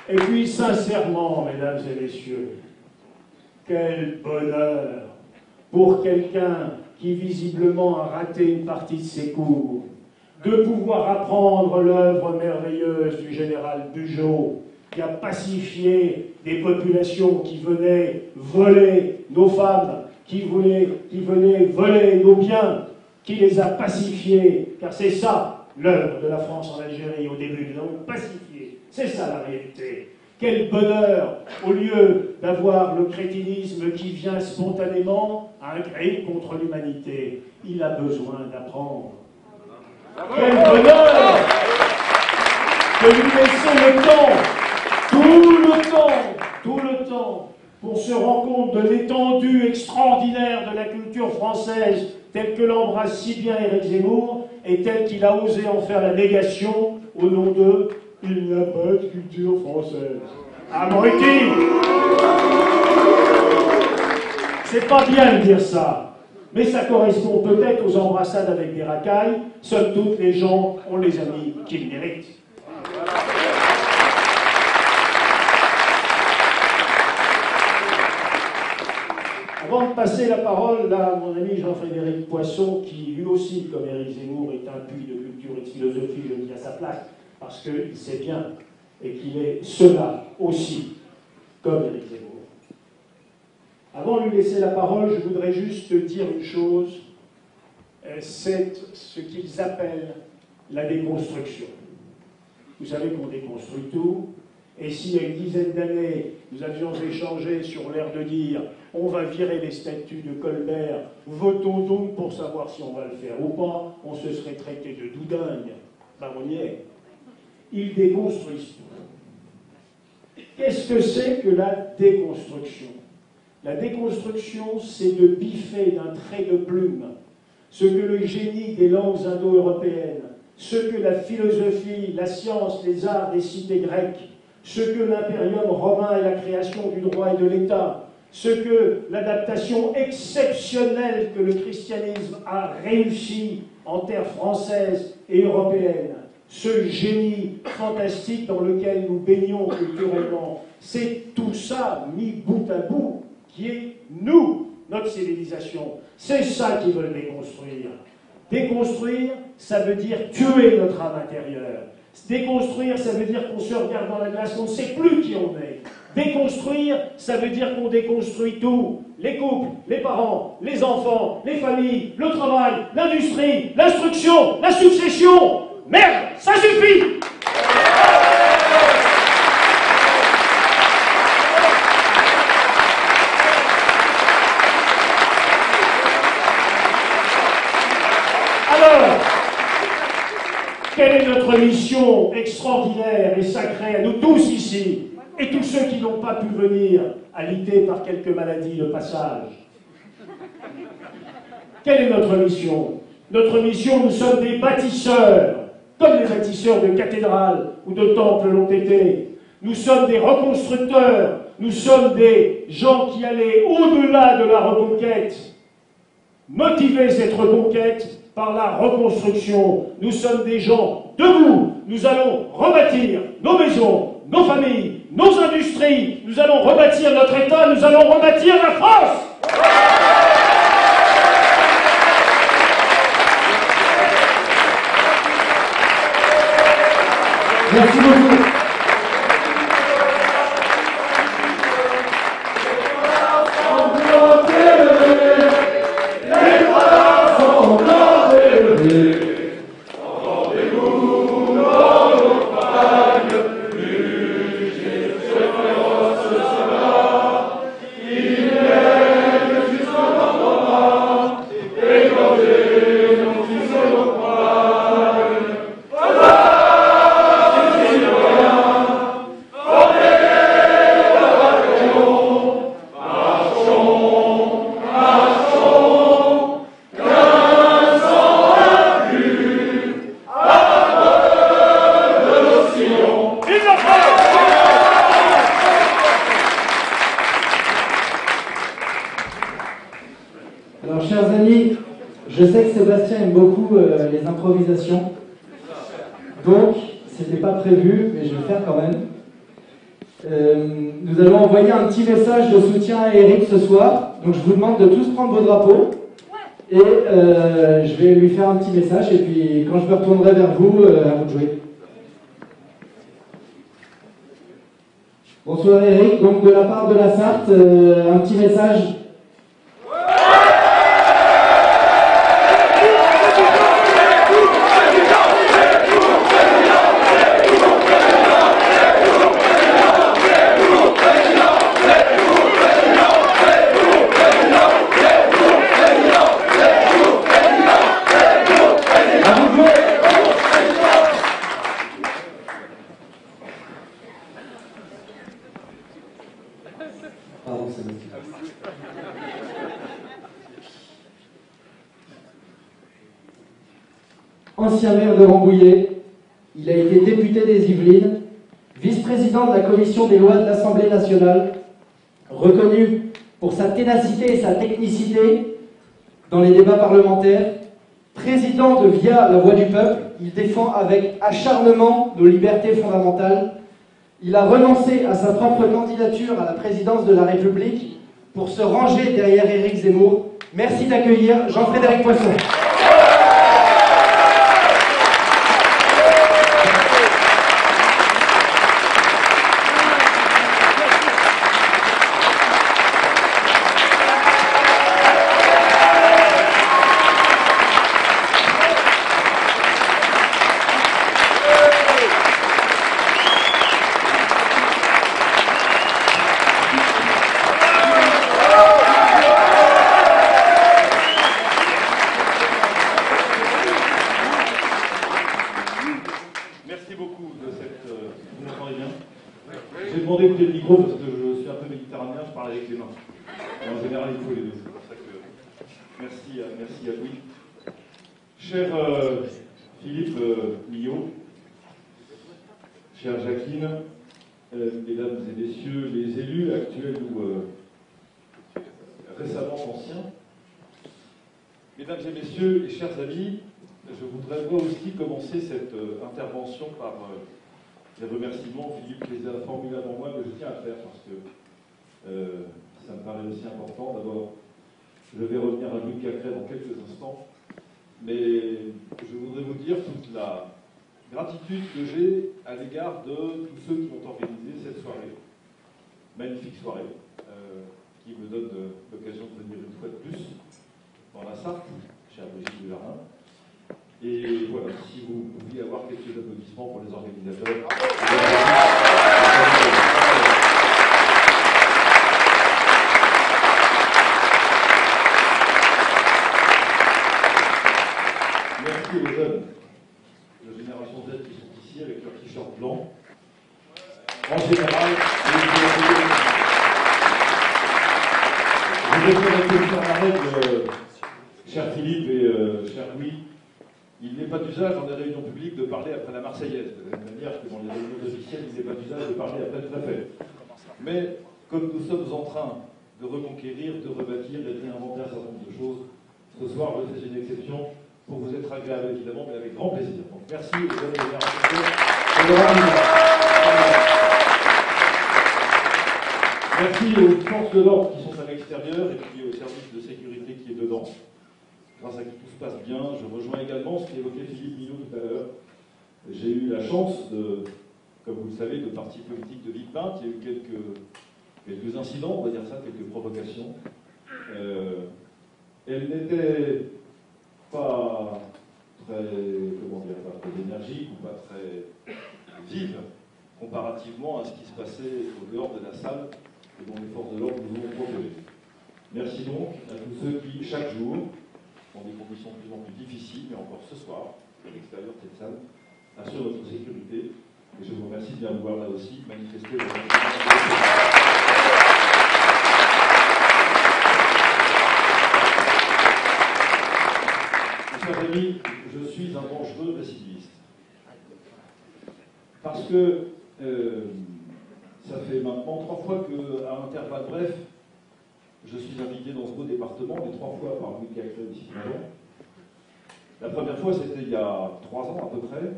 Et puis, sincèrement, mesdames et messieurs, quel bonheur pour quelqu'un qui visiblement a raté une partie de ses cours, de pouvoir apprendre l'œuvre merveilleuse du général Bugeaud, qui a pacifié des populations qui venaient voler nos femmes, qui venaient voler nos biens, qui les a pacifiés, car c'est ça l'œuvre de la France en Algérie au début, nous avons pacifié, c'est ça la réalité. Quel bonheur, au lieu d'avoir le crétinisme qui vient spontanément à un crime contre l'humanité, il a besoin d'apprendre. Quel bonheur de lui laisser le temps, pour se rendre compte de l'étendue extraordinaire de la culture française, telle que l'embrasse si bien Éric Zemmour, et telle qu'il a osé en faire la négation au nom de « il n'y a pas de culture française ». Ah, Moïti, c'est pas bien de dire ça, mais ça correspond peut-être aux embrassades avec des racailles. Somme toute, les gens ont les amis qu'ils méritent. Avant de passer la parole à mon ami Jean-Frédéric Poisson, qui lui aussi, comme Éric Zemmour, est un puits de culture et de philosophie, je le dis à sa place, parce qu'il sait bien et qu'il est cela aussi, comme Éric Zemmour. Avant de lui laisser la parole, je voudrais juste dire une chose, c'est ce qu'ils appellent la déconstruction. Vous savez qu'on déconstruit tout, et s'il y a une dizaine d'années, nous avions échangé sur l'air de dire on va virer les statuts de Colbert, votons donc pour savoir si on va le faire ou pas, on se serait traité de doudingue. Ben on y est. Ils déconstruisent tout. Qu'est-ce que c'est que la déconstruction? La déconstruction, c'est de biffer d'un trait de plume ce que le génie des langues indo-européennes, ce que la philosophie, la science, les arts des cités grecques, ce que l'impérium romain et la création du droit et de l'État, ce que l'adaptation exceptionnelle que le christianisme a réussi en terre française et européenne, ce génie fantastique dans lequel nous baignons culturellement, c'est tout ça mis bout à bout qui est nous, notre civilisation. C'est ça qu'ils veulent déconstruire. Déconstruire, ça veut dire tuer notre âme intérieure. Déconstruire, ça veut dire qu'on se regarde dans la glace, qu'on ne sait plus qui on est. Déconstruire, ça veut dire qu'on déconstruit tout. Les couples, les parents, les enfants, les familles, le travail, l'industrie, l'instruction, la succession. Merde, ça suffit! notre mission extraordinaire et sacrée à nous tous ici, et tous ceux qui n'ont pas pu venir, alités par quelques maladies de passage. Quelle est notre mission? Notre mission, nous sommes des bâtisseurs, comme les bâtisseurs de cathédrales ou de temples l'ont été. Nous sommes des reconstructeurs, nous sommes des gens qui allaient au-delà de la reconquête, motiver cette reconquête par la reconstruction. Nous sommes des gens debout, nous allons rebâtir nos maisons, nos familles, nos industries, nous allons rebâtir notre État, nous allons rebâtir la France. Merci beaucoup. Alors, chers amis, je sais que Sébastien aime beaucoup les improvisations. Donc, c'était pas prévu, mais je vais le faire quand même. Nous allons envoyer un petit message de soutien à Eric ce soir. Donc, je vous demande de tous prendre vos drapeaux. Et je vais lui faire un petit message. Et puis, quand je me retournerai vers vous, à vous de jouer. Bonsoir Eric. Donc, de la part de la Sarthe, un petit message. Pardon, Sébastien. Ancien maire de Rambouillet, il a été député des Yvelines, vice-président de la commission des lois de l'Assemblée nationale, reconnu pour sa ténacité et sa technicité dans les débats parlementaires, président de Via la Voix du Peuple, il défend avec acharnement nos libertés fondamentales. Il a renoncé à sa propre candidature à la présidence de la République pour se ranger derrière Éric Zemmour. Merci d'accueillir Jean-Frédéric Poisson. J'ai demandé d'écouter le micro parce que je suis un peu méditerranéen, je parle avec les mains. Et en général, il faut les deux. C'est pour ça que merci à Louis. Cher Philippe Millot, chère Jacqueline, mesdames et messieurs les élus actuels ou récemment anciens, mesdames et messieurs et chers amis, je voudrais moi aussi commencer cette intervention par les remerciements. Philippe les a formulés avant moi, mais je tiens à le faire parce que ça me paraît aussi important. D'abord, je vais revenir à Louis Cacré dans quelques instants, mais je voudrais vous dire toute la gratitude que j'ai à l'égard de tous ceux qui ont organisé cette soirée, magnifique soirée, qui me donne l'occasion de venir une fois de plus dans la Sarthe, chère Brigitte Dujardin. Et voilà, si vous pouviez avoir quelques applaudissements pour les organisateurs. Merci aux jeunes de Génération Z qui sont vais faire exception à la règle, cher Philippe et cher Louis. Il n'est pas d'usage dans les réunions publiques de parler après la Marseillaise, de la même manière que dans les réunions officielles, il n'est pas d'usage de parler après le préfet. Mais comme nous sommes en train de reconquérir, de rebâtir et de réinventer un certain nombre de choses, ce soir, je fais une exception pour vous être agréable, évidemment, mais avec grand plaisir. Donc, merci aux amis et merci aux forces de l'ordre qui sont à l'extérieur et puis au service de sécurité qui est dedans, grâce à qui tout se passe bien. Je rejoins également ce qu'évoquait Philippe Millot tout à l'heure. J'ai eu la chance de, comme vous le savez, de parti politique de Villepinte. Il y a eu quelques incidents, on va dire ça, quelques provocations. Elles n'étaient pas très, comment dire, pas très énergiques ou pas très vives comparativement à ce qui se passait au dehors de la salle et dont les forces de l'ordre nous ont protégés. Merci donc à tous ceux qui, chaque jour, dans des conditions de plus en plus difficiles, mais encore ce soir, à l'extérieur de cette salle, assurent notre sécurité. Et je vous remercie de bien voir là aussi manifester votre Chers amis, je suis un dangereux récidiviste. Parce que ça fait maintenant 3 fois qu'à intervalles brefs, je suis invité dans ce beau département, mais 3 fois par Louis Cacré ici présent. La première fois, c'était il y a 3 ans à peu près.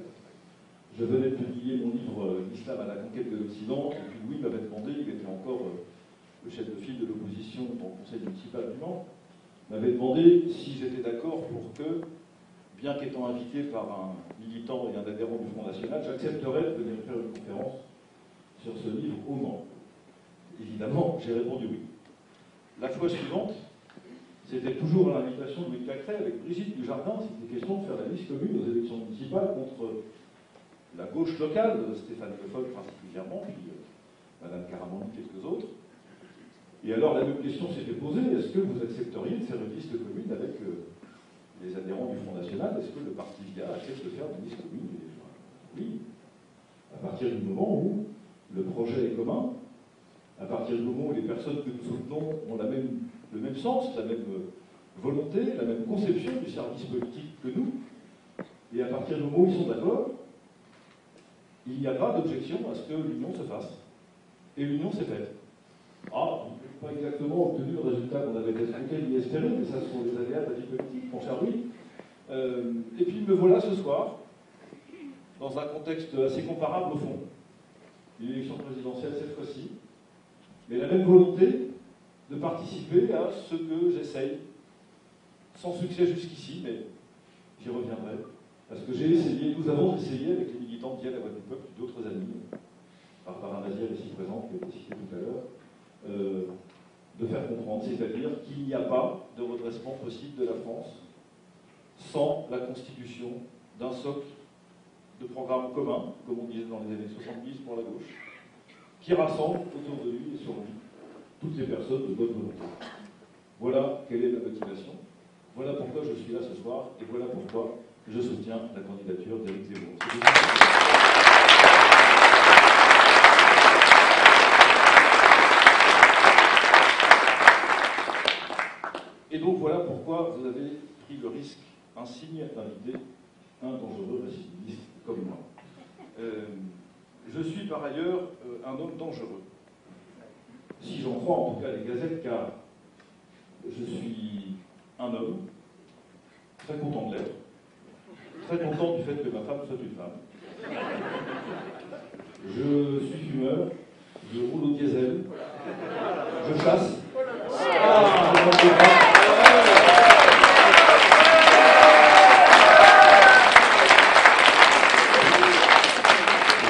Je venais de publier mon livre L'Islam à la conquête de l'Occident, et puis Louis m'avait demandé, il était encore le chef de file de l'opposition au conseil municipal du Mans, m'avait demandé si j'étais d'accord pour que, bien qu'étant invité par un militant et un adhérent du Front National, j'accepterais de venir faire une conférence sur ce livre au Mans. Évidemment, j'ai répondu oui. La fois suivante, c'était toujours à l'invitation de Louis Cacré avec Brigitte Dujardin, c'était question de faire la liste commune aux élections municipales contre la gauche locale, Stéphane Le Foll particulièrement, puis Madame Caramanli, quelques autres. Et alors la même question s'était posée, est-ce que vous accepteriez de faire une liste commune avec les adhérents du Front National? Est-ce que le parti VIA accepte de faire une liste commune? Oui. À partir du moment où le projet est commun, à partir du moment où les personnes que nous soutenons ont le même sens, la même volonté, la même conception du service politique que nous, et à partir du moment où ils sont d'accord, il n'y a pas d'objection à ce que l'union se fasse. Et l'union s'est faite. Ah, on n'a pas exactement obtenu le résultat qu'on avait escompté ni espéré, mais ça, ce sont les aléas de la vie politique, mon cher Louis. Et puis me voilà ce soir, dans un contexte assez comparable au fond. Une élection présidentielle cette fois-ci, mais la même volonté de participer à ce que j'essaye, sans succès jusqu'ici, mais j'y reviendrai, parce que nous avons essayé avec les militants de Diane à Voix du Peuple, d'autres amis, Barbara Mazière ici présente, qui a été citée tout à l'heure, de faire comprendre, c'est-à-dire qu'il n'y a pas de redressement possible de la France sans la constitution d'un socle de programme commun, comme on disait dans les années 70 pour la gauche, qui rassemble autour de lui et sur lui toutes les personnes de bonne volonté. Voilà quelle est ma motivation, voilà pourquoi je suis là ce soir, et voilà pourquoi je soutiens la candidature d'Éric Zemmour. Et donc voilà pourquoi vous avez pris le risque insigne d'inviter un dangereux récidiviste comme moi. Je suis par ailleurs un homme dangereux. Si j'en crois en tout cas les gazettes, car je suis un homme très content de l'être, très content du fait que ma femme soit une femme. Je suis fumeur, je roule au diesel, je chasse.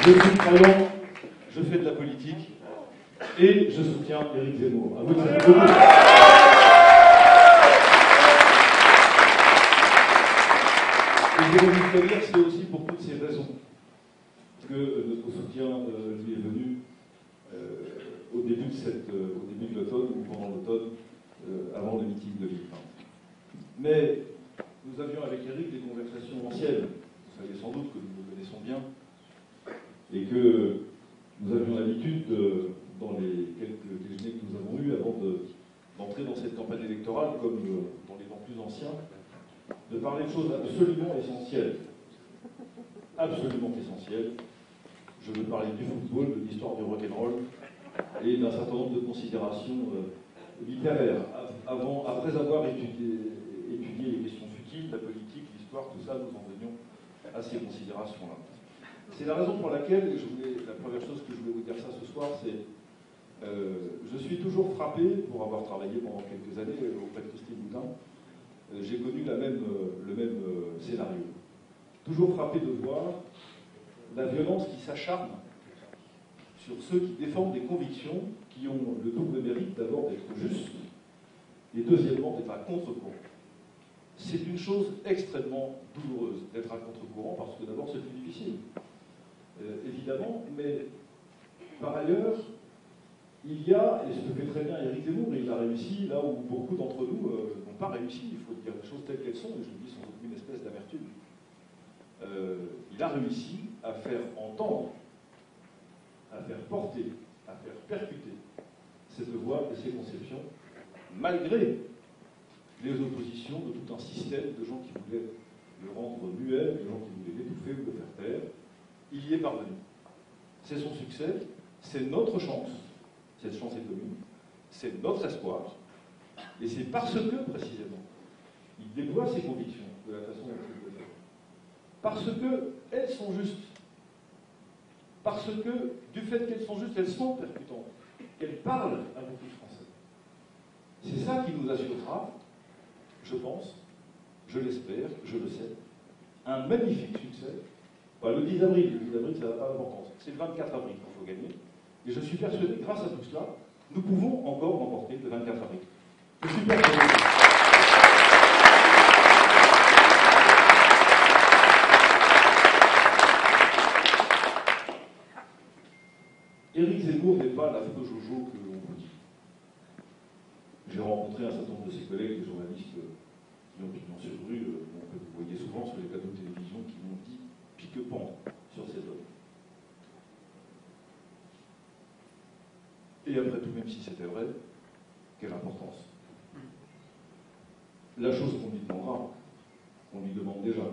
Je suis croyant, je fais de la politique et je soutiens Éric Zemmour. À vous de faire beaucoup. Et je vais vous dire, c'est aussi pour toutes ces raisons que notre soutien lui est venu au début de l'automne ou pendant l'automne, avant le meeting de Villepinte. Mais nous avions avec Éric des conversations anciennes. Vous savez sans doute que nous nous connaissons bien et que nous avions l'habitude, dans les quelques déjeuners que nous avons eus avant d'entrer d'entrer dans cette campagne électorale, comme dans les temps plus anciens, de parler de choses absolument essentielles. Absolument essentielles. Je veux parler du football, de l'histoire du rock'n'roll et d'un certain nombre de considérations littéraires. Après avoir étudié les questions futiles, la politique, l'histoire, tout ça, nous en venions à ces considérations-là. C'est la raison pour laquelle, la première chose que je voulais vous dire ça ce soir, c'est je suis toujours frappé, pour avoir travaillé pendant quelques années auprès de Christine Boutin, j'ai connu le même scénario. Toujours frappé de voir la violence qui s'acharne sur ceux qui défendent des convictions qui ont le double mérite d'abord d'être justes et deuxièmement d'être à contre-courant. C'est une chose extrêmement douloureuse d'être à contre-courant parce que d'abord c'est plus difficile, évidemment, mais par ailleurs, il y a, et ce que fait très bien Éric Zemmour, et il a réussi là où beaucoup d'entre nous n'ont pas réussi, il faut dire les choses telles qu'elles sont, et je le dis sans aucune espèce d'amertume. Il a réussi à faire entendre, à faire porter, à faire percuter cette voix et ces conceptions, malgré les oppositions de tout un système de gens qui voulaient le rendre muet, de gens qui voulaient l'étouffer ou le faire taire. Il y est parvenu. C'est son succès, c'est notre chance, cette chance est commune, c'est notre espoir, et c'est parce que, précisément, il déploie ses convictions de la façon dont il le fait. Parce qu'elles sont justes. Parce que, du fait qu'elles sont justes, elles sont percutantes. Elles parlent à beaucoup de Français. C'est ça qui nous assurera, je pense, je l'espère, je le sais, un magnifique succès. Pas le 10 avril, le 10 avril, ça n'a pas d'importance. C'est le 24 avril qu'il faut gagner. Et je suis persuadé, grâce à tout cela, nous pouvons encore remporter le 24 avril. Je suis persuadé. Éric Zemmour n'est pas l'affreux Jojo que l'on vous dit. J'ai rencontré un certain nombre de ses collègues, des journalistes qui ont pignon sur rue, que vous voyez souvent sur les plateaux de télévision, qui m'ont dit pique-pendre sur cet homme. Et après tout, même si c'était vrai, quelle importance. La chose qu'on lui demandera, on lui demande déjà,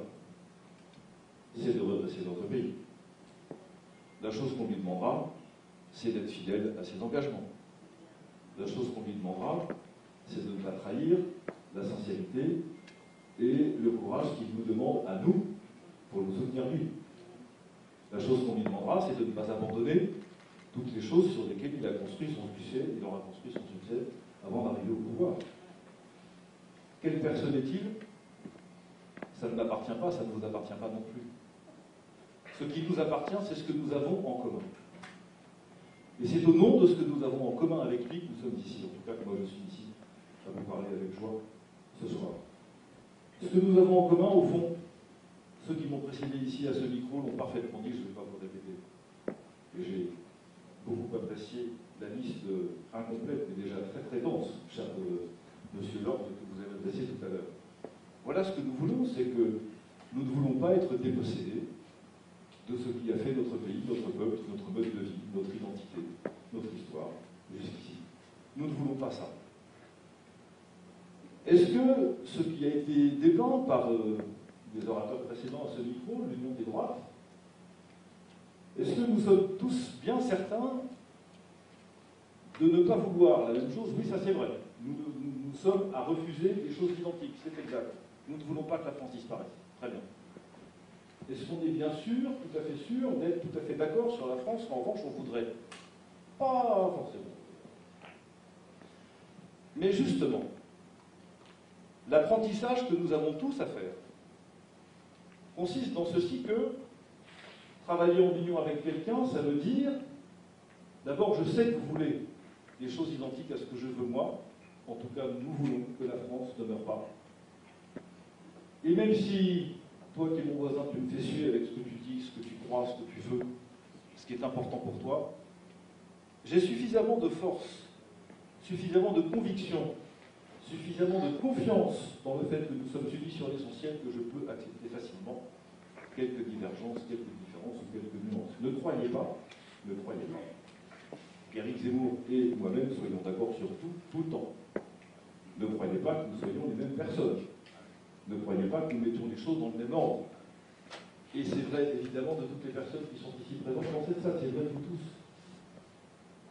c'est de redresser notre pays. La chose qu'on lui demandera, c'est d'être fidèle à ses engagements. La chose qu'on lui demandera, c'est de ne pas trahir la sincérité et le courage qu'il nous demande à nous pour nous soutenir lui. La chose qu'on lui demandera, c'est de ne pas abandonner toutes les choses sur lesquelles il a construit son succès, il aura construit son succès avant d'arriver au pouvoir. Quelle personne est-il? Ça ne m'appartient pas, ça ne vous appartient pas non plus. Ce qui nous appartient, c'est ce que nous avons en commun. Et c'est au nom de ce que nous avons en commun avec lui que nous sommes ici. En tout cas, que moi je suis ici à vous parler avec joie ce soir. Ce que nous avons en commun, au fond, ceux qui m'ont précédé ici à ce micro l'ont parfaitement dit, je ne vais pas vous répéter. Et j'ai beaucoup apprécié la liste incomplète, mais déjà très très dense, cher Monsieur Lord, que vous avez apprécié tout à l'heure. Voilà ce que nous voulons, c'est que nous ne voulons pas être dépossédés de ce qui a fait notre pays, notre peuple, notre mode de vie, notre identité, notre histoire, jusqu'ici. Nous ne voulons pas ça. Est-ce que ce qui a été dépeint par des orateurs précédents à ce micro, l'union des droites, est-ce que nous sommes tous bien certains de ne pas vouloir la même chose? Oui, ça c'est vrai. Nous sommes à refuser des choses identiques, c'est exact. Nous ne voulons pas que la France disparaisse. Très bien. Est-ce qu'on est bien sûr, tout à fait sûr, d'être tout à fait d'accord sur la France qu'en revanche on voudrait? Pas forcément. Mais justement, l'apprentissage que nous avons tous à faire consiste dans ceci que travailler en union avec quelqu'un, ça veut dire, d'abord je sais que vous voulez des choses identiques à ce que je veux moi, en tout cas nous voulons que la France ne meure pas. Et même si toi qui es mon voisin, tu me fais suer avec ce que tu dis, ce que tu crois, ce que tu veux, ce qui est important pour toi, j'ai suffisamment de force, suffisamment de conviction, suffisamment de confiance dans le fait que nous sommes unis sur l'essentiel que je peux accepter facilement quelques divergences, quelques différences ou quelques nuances. Ne croyez pas qu'Éric Zemmour et moi-même soyons d'accord sur tout, tout le temps. Ne croyez pas que nous soyons les mêmes personnes. Ne croyez pas que nous mettions les choses dans le même ordre. Et c'est vrai, évidemment, de toutes les personnes qui sont ici présentes dans cette salle, c'est vrai de vous tous.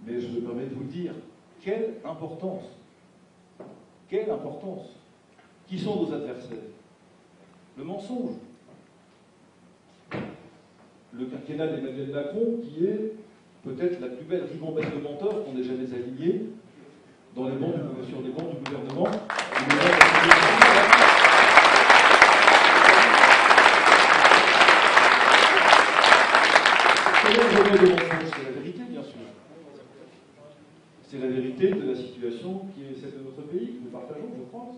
Mais je me permets de vous le dire, quelle importance! Quelle importance! Qui sont nos adversaires? Le mensonge. Le quinquennat d'Emmanuel Macron, qui est peut-être la plus belle ribambelle de menteurs qu'on ait jamais alignée sur les bancs du gouvernement. C'est la vérité, bien sûr. C'est la vérité de la situation qui est celle de notre pays, que nous partageons, je crois.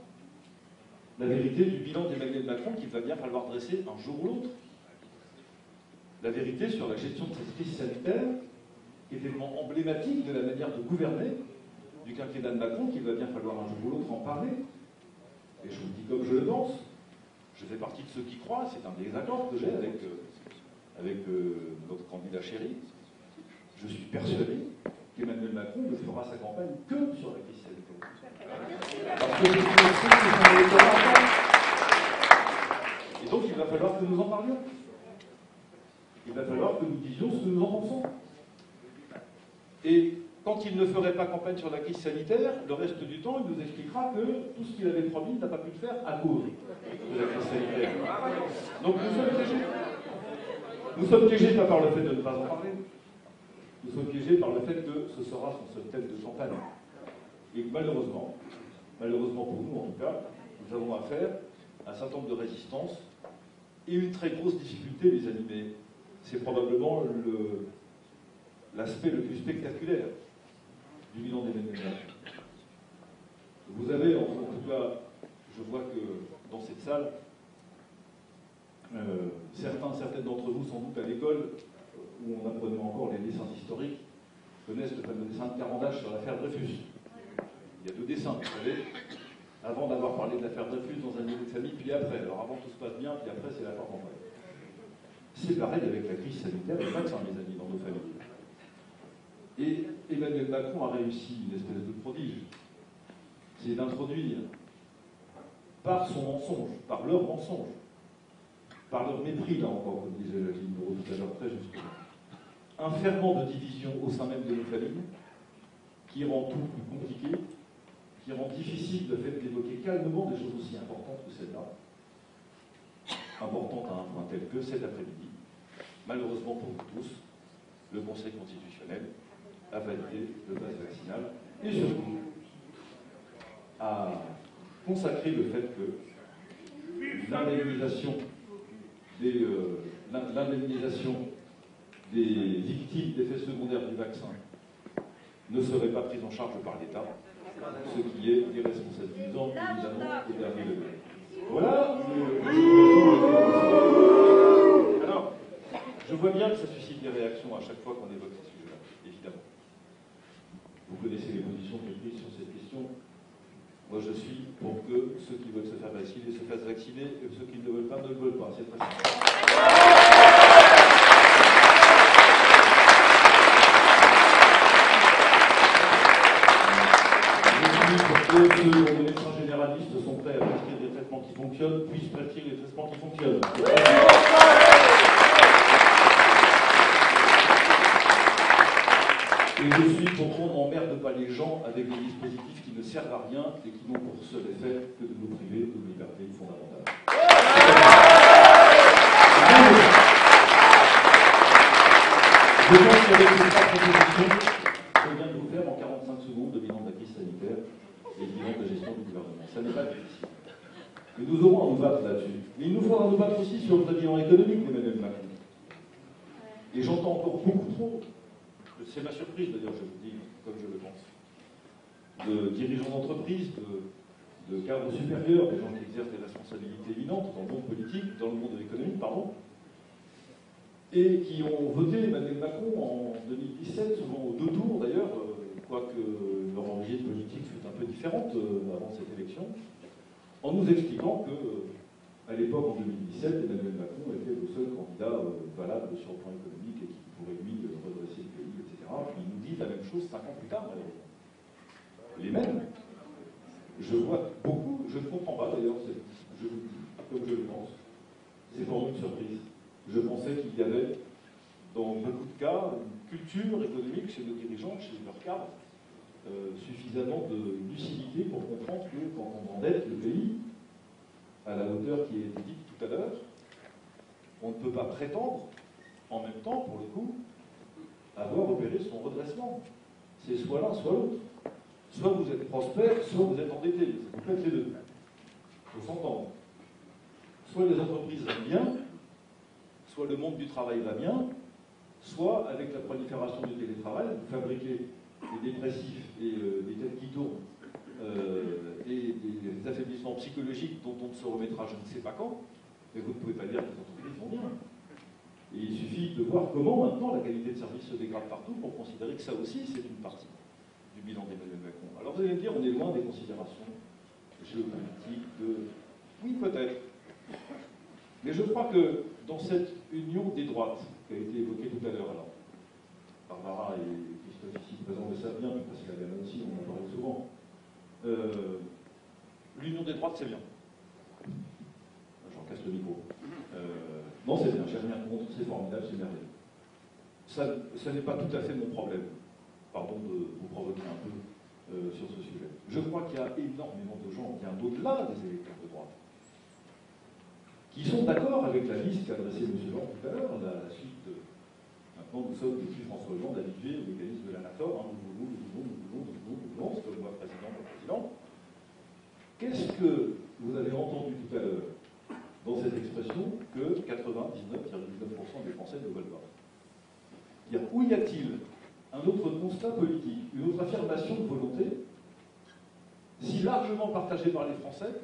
La vérité du bilan d'Emmanuel Macron qu'il va bien falloir dresser un jour ou l'autre. La vérité sur la gestion de cette crise sanitaire, événement emblématique de la manière de gouverner du quinquennat de Macron qu'il va bien falloir un jour ou l'autre en parler. Et je vous le dis comme je le pense. Je fais partie de ceux qui croient, c'est un désaccord que j'ai avec notre candidat chéri. Je suis persuadé qu'Emmanuel Macron ne fera sa campagne que sur la crise sanitaire. Parce que et donc il va falloir que nous en parlions. Il va falloir que nous disions ce que nous en pensons. Et quand il ne ferait pas campagne sur la crise sanitaire, le reste du temps, il nous expliquera que tout ce qu'il avait promis, il n'a pas pu le faire à cause de la crise sanitaire. Donc nous sommes piégés. Nous sommes piégés pas par le fait de ne pas en parler. Nous sommes piégés par le fait que ce sera son seul thème de campagne. Et malheureusement pour nous en tout cas, nous avons affaire à un certain nombre de résistances et une très grosse difficulté, les amis, mais c'est probablement l'aspect le plus spectaculaire du bilan d'Emmanuel Macron. Vous avez, en tout cas, je vois que dans cette salle, certaines d'entre vous, sans doute à l'école, où on apprenait encore les dessins historiques, connaissent le fameux dessin de Carandache sur l'affaire Dreyfus. Il y a deux dessins, vous savez, avant d'avoir parlé de l'affaire Dreyfus dans un niveau de famille, puis après. Alors avant tout se passe bien, puis après c'est la fin campagne. C'est pareil avec la crise sanitaire et le vaccin, mes amis, dans nos familles. Et Emmanuel Macron a réussi une espèce de prodige. C'est d'introduire, par son mensonge, par leur mensonge, par leur mépris, là encore, comme disait Jacqueline Moreau tout à l'heure, très justement, un ferment de division au sein même de nos familles, qui rend tout plus compliqué, qui rend difficile le fait d'évoquer calmement des choses aussi importantes que celle-là, importantes à un point tel que cet après-midi, malheureusement pour vous tous, le Conseil constitutionnel a validé le pass vaccinal et surtout a consacré le fait que l'indemnisation des victimes d'effets secondaires du vaccin ne serait pas prise en charge par l'État, ce qui est irresponsabilisant, évidemment, au dernier degré. Voilà. Alors, je vois bien que ça suscite des réactions à chaque fois qu'on évoque ces sujets-là, évidemment. Vous connaissez les positions que j'ai prises sur cette question. Moi, je suis pour que ceux qui veulent se faire vacciner se fassent vacciner, et ceux qui ne le veulent pas ne le veulent pas. C'est très simple. Ceux dont les médecins généralistes sont prêts à prescrire des traitements qui fonctionnent, puissent prescrire des traitements qui fonctionnent. Et je suis pour qu'on n'emmerde pas les gens avec des dispositifs qui ne servent à rien et qui n'ont pour seul effet que de nous priver de libertés fondamentales. Je pense qu'avec ces trois propositions, je viens de vous faire en 45 secondes le bilan de la crise sanitaire et le bilan de la gestion du gouvernement. Ça n'est pas difficile. Mais nous aurons à nous battre là-dessus. Mais il nous faudra nous battre aussi sur le bilan économique d'Emmanuel Macron. Et j'entends encore beaucoup trop, c'est ma surprise d'ailleurs, je vous le dis comme je le pense, de dirigeants d'entreprise, de cadres supérieurs, des gens qui exercent des responsabilités éminentes dans le monde politique, dans le monde de l'économie, pardon, et qui ont voté Emmanuel Macron en 2017, souvent aux deux tours d'ailleurs, quoique leur origine politique fut un peu différente avant cette élection, en nous expliquant que, à l'époque, en 2017, Emmanuel Macron était le seul candidat valable sur le plan économique et qui pourrait, lui, redresser le pays, etc. Puis il nous dit la même chose 5 ans plus tard, malheureusement. Les mêmes. je vois beaucoup, je ne comprends pas d'ailleurs, je vous dis, comme je le pense, c'est pour moi une surprise. Je pensais qu'il y avait, dans beaucoup de cas, une culture économique chez nos dirigeants, chez leurs cadres, suffisamment de lucidité pour comprendre que quand on endette le pays, à la hauteur qui a été dite tout à l'heure, on ne peut pas prétendre, en même temps, pour le coup, avoir opéré son redressement. C'est soit l'un, soit l'autre. Soit vous êtes prospère, soit vous êtes endetté. Ça peut être les deux. Il faut s'entendre. Soit les entreprises vont bien, soit le monde du travail va bien, soit avec la prolifération du télétravail, vous fabriquez des dépressifs et des têtes qui tournent et des affaiblissements psychologiques dont on ne se remettra je ne sais pas quand, et vous ne pouvez pas dire que les entreprises vont bien. Et il suffit de voir comment maintenant la qualité de service se dégrade partout pour considérer que ça aussi c'est une partie du bilan d'Emmanuel Macron. Alors vous allez me dire, on est loin des considérations géopolitiques, oui peut-être. Mais je crois que dans cette union des droites qui a été évoquée tout à l'heure, alors Barbara et Christophe ici présents le savent bien, parce qu'elle est là aussi, on en parle souvent. L'union des droites, c'est bien. J'en casse le micro. Non, c'est bien, j'ai rien contre, c'est formidable, c'est merveilleux. Ça n'est pas tout à fait mon problème. Pardon de vous provoquer un peu sur ce sujet. Je crois qu'il y a énormément de gens, bien au-delà des électeurs de droite, qui sont d'accord avec la liste qu'a dressée M. Jean tout à l'heure, la suite de... Maintenant, nous sommes, depuis François Hollande, habitués au mécanisme de l'anaphore, nous voulons, c'est comme moi, président. Qu'est-ce que vous avez entendu tout à l'heure dans cette expression que 99,9% des Français ne veulent pas? Où y a-t-il un autre constat politique, une autre affirmation de volonté, si largement partagée par les Français,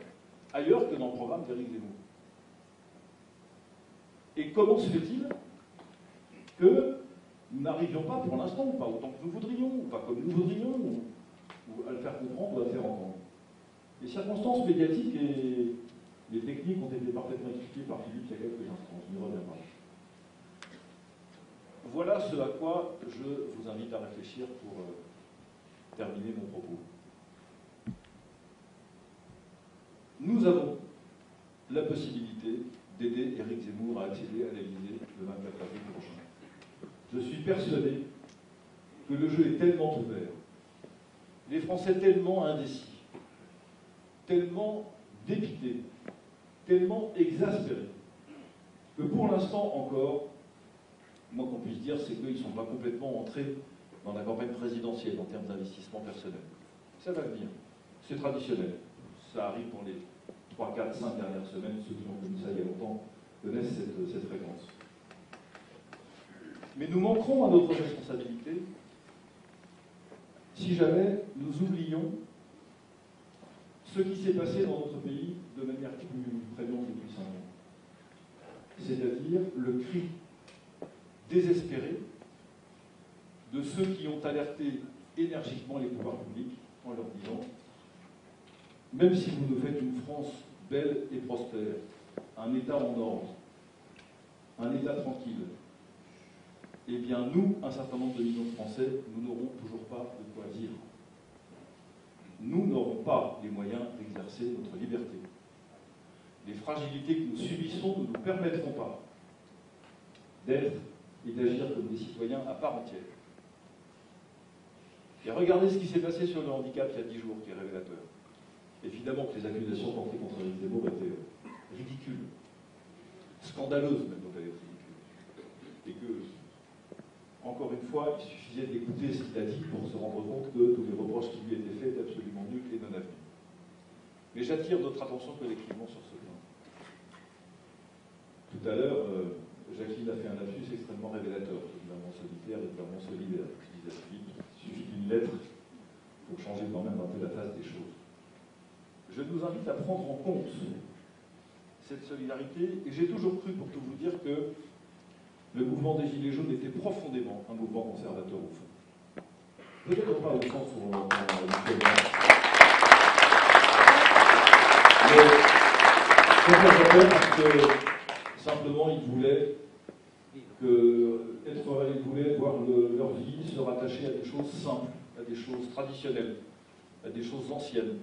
ailleurs que dans le programme d'Éric Zemmour? Et comment se fait-il que nous n'arrivions pas pour l'instant, pas autant que nous voudrions, ou pas comme nous voudrions, ou à le faire comprendre ou à le faire entendre? Les circonstances médiatiques et les techniques ont été parfaitement expliquées par Philippe il y a quelques instants, je n'y reviens pas. Voilà ce à quoi je vous invite à réfléchir pour terminer mon propos. Nous avons la possibilité d'aider Éric Zemmour à accéder à l'Élysée le 24 avril prochain. Je suis persuadé que le jeu est tellement ouvert, les Français tellement indécis, tellement dépités, tellement exaspérés, que pour l'instant encore, moi qu'on puisse dire, c'est qu'ils ne sont pas complètement entrés dans la campagne présidentielle en termes d'investissement personnel. Ça va venir. C'est traditionnel. Ça arrive dans les 3, 4, 5 dernières semaines. Ceux qui ont connu ça il y a longtemps connaissent cette fréquence. Mais nous manquerons à notre responsabilité si jamais nous oublions ce qui s'est passé dans notre pays de manière plus prégnante depuis 5 ans. C'est-à-dire le cri désespéré de ceux qui ont alerté énergiquement les pouvoirs publics en leur disant « Même si vous nous faites une France belle et prospère, un État en ordre, un État tranquille, eh bien nous, un certain nombre de millions de Français, nous n'aurons toujours pas de quoi vivre. Nous n'aurons pas les moyens d'exercer notre liberté. Les fragilités que nous subissons ne nous permettront pas d'être et d'agir comme des citoyens à part entière. » Et regardez ce qui s'est passé sur le handicap il y a 10 jours, qui est révélateur. Évidemment que les accusations portées contre Éric Zemmour étaient ridicules, scandaleuses même, donc elles étaient ridicules. Et que, encore une fois, il suffisait d'écouter ce qu'il a dit pour se rendre compte que tous les reproches qui lui étaient faits étaient absolument nuls et non avenus. Mais j'attire notre attention collectivement sur ce point. Tout à l'heure, Jacqueline a fait un lapsus extrêmement révélateur, évidemment solitaire, évidemment solidaire. Je disais à Philippe, il suffit d'une lettre pour changer quand même un peu la face des choses. Je nous invite à prendre en compte cette solidarité, et j'ai toujours cru, pour tout vous dire, que le mouvement des Gilets jaunes était profondément un mouvement conservateur au fond. Peut-être pas au sens où on mais conservateur parce que simplement ils voulaient voir leur vie se rattacher à des choses simples, à des choses traditionnelles, à des choses anciennes,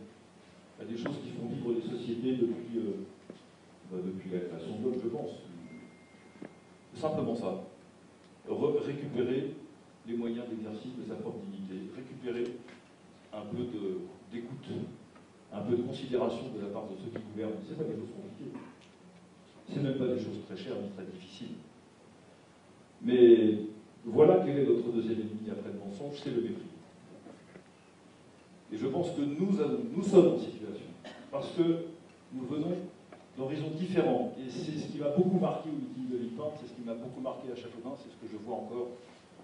à des choses qui font vivre les sociétés depuis la création de l'homme, je pense. Simplement ça. Récupérer les moyens d'exercice de sa propre dignité, récupérer un peu d'écoute, un peu de considération de la part de ceux qui gouvernent. C'est pas des choses compliquées. C'est même pas des choses très chères ni très difficiles. Mais voilà quel est notre deuxième ennemi après le mensonge, c'est le mépris. Et je pense que nous sommes en situation, parce que nous venons d'horizons différents. Et c'est ce qui m'a beaucoup marqué au meeting de Villepinte, c'est ce qui m'a beaucoup marqué à Châteaudun, c'est ce que je vois encore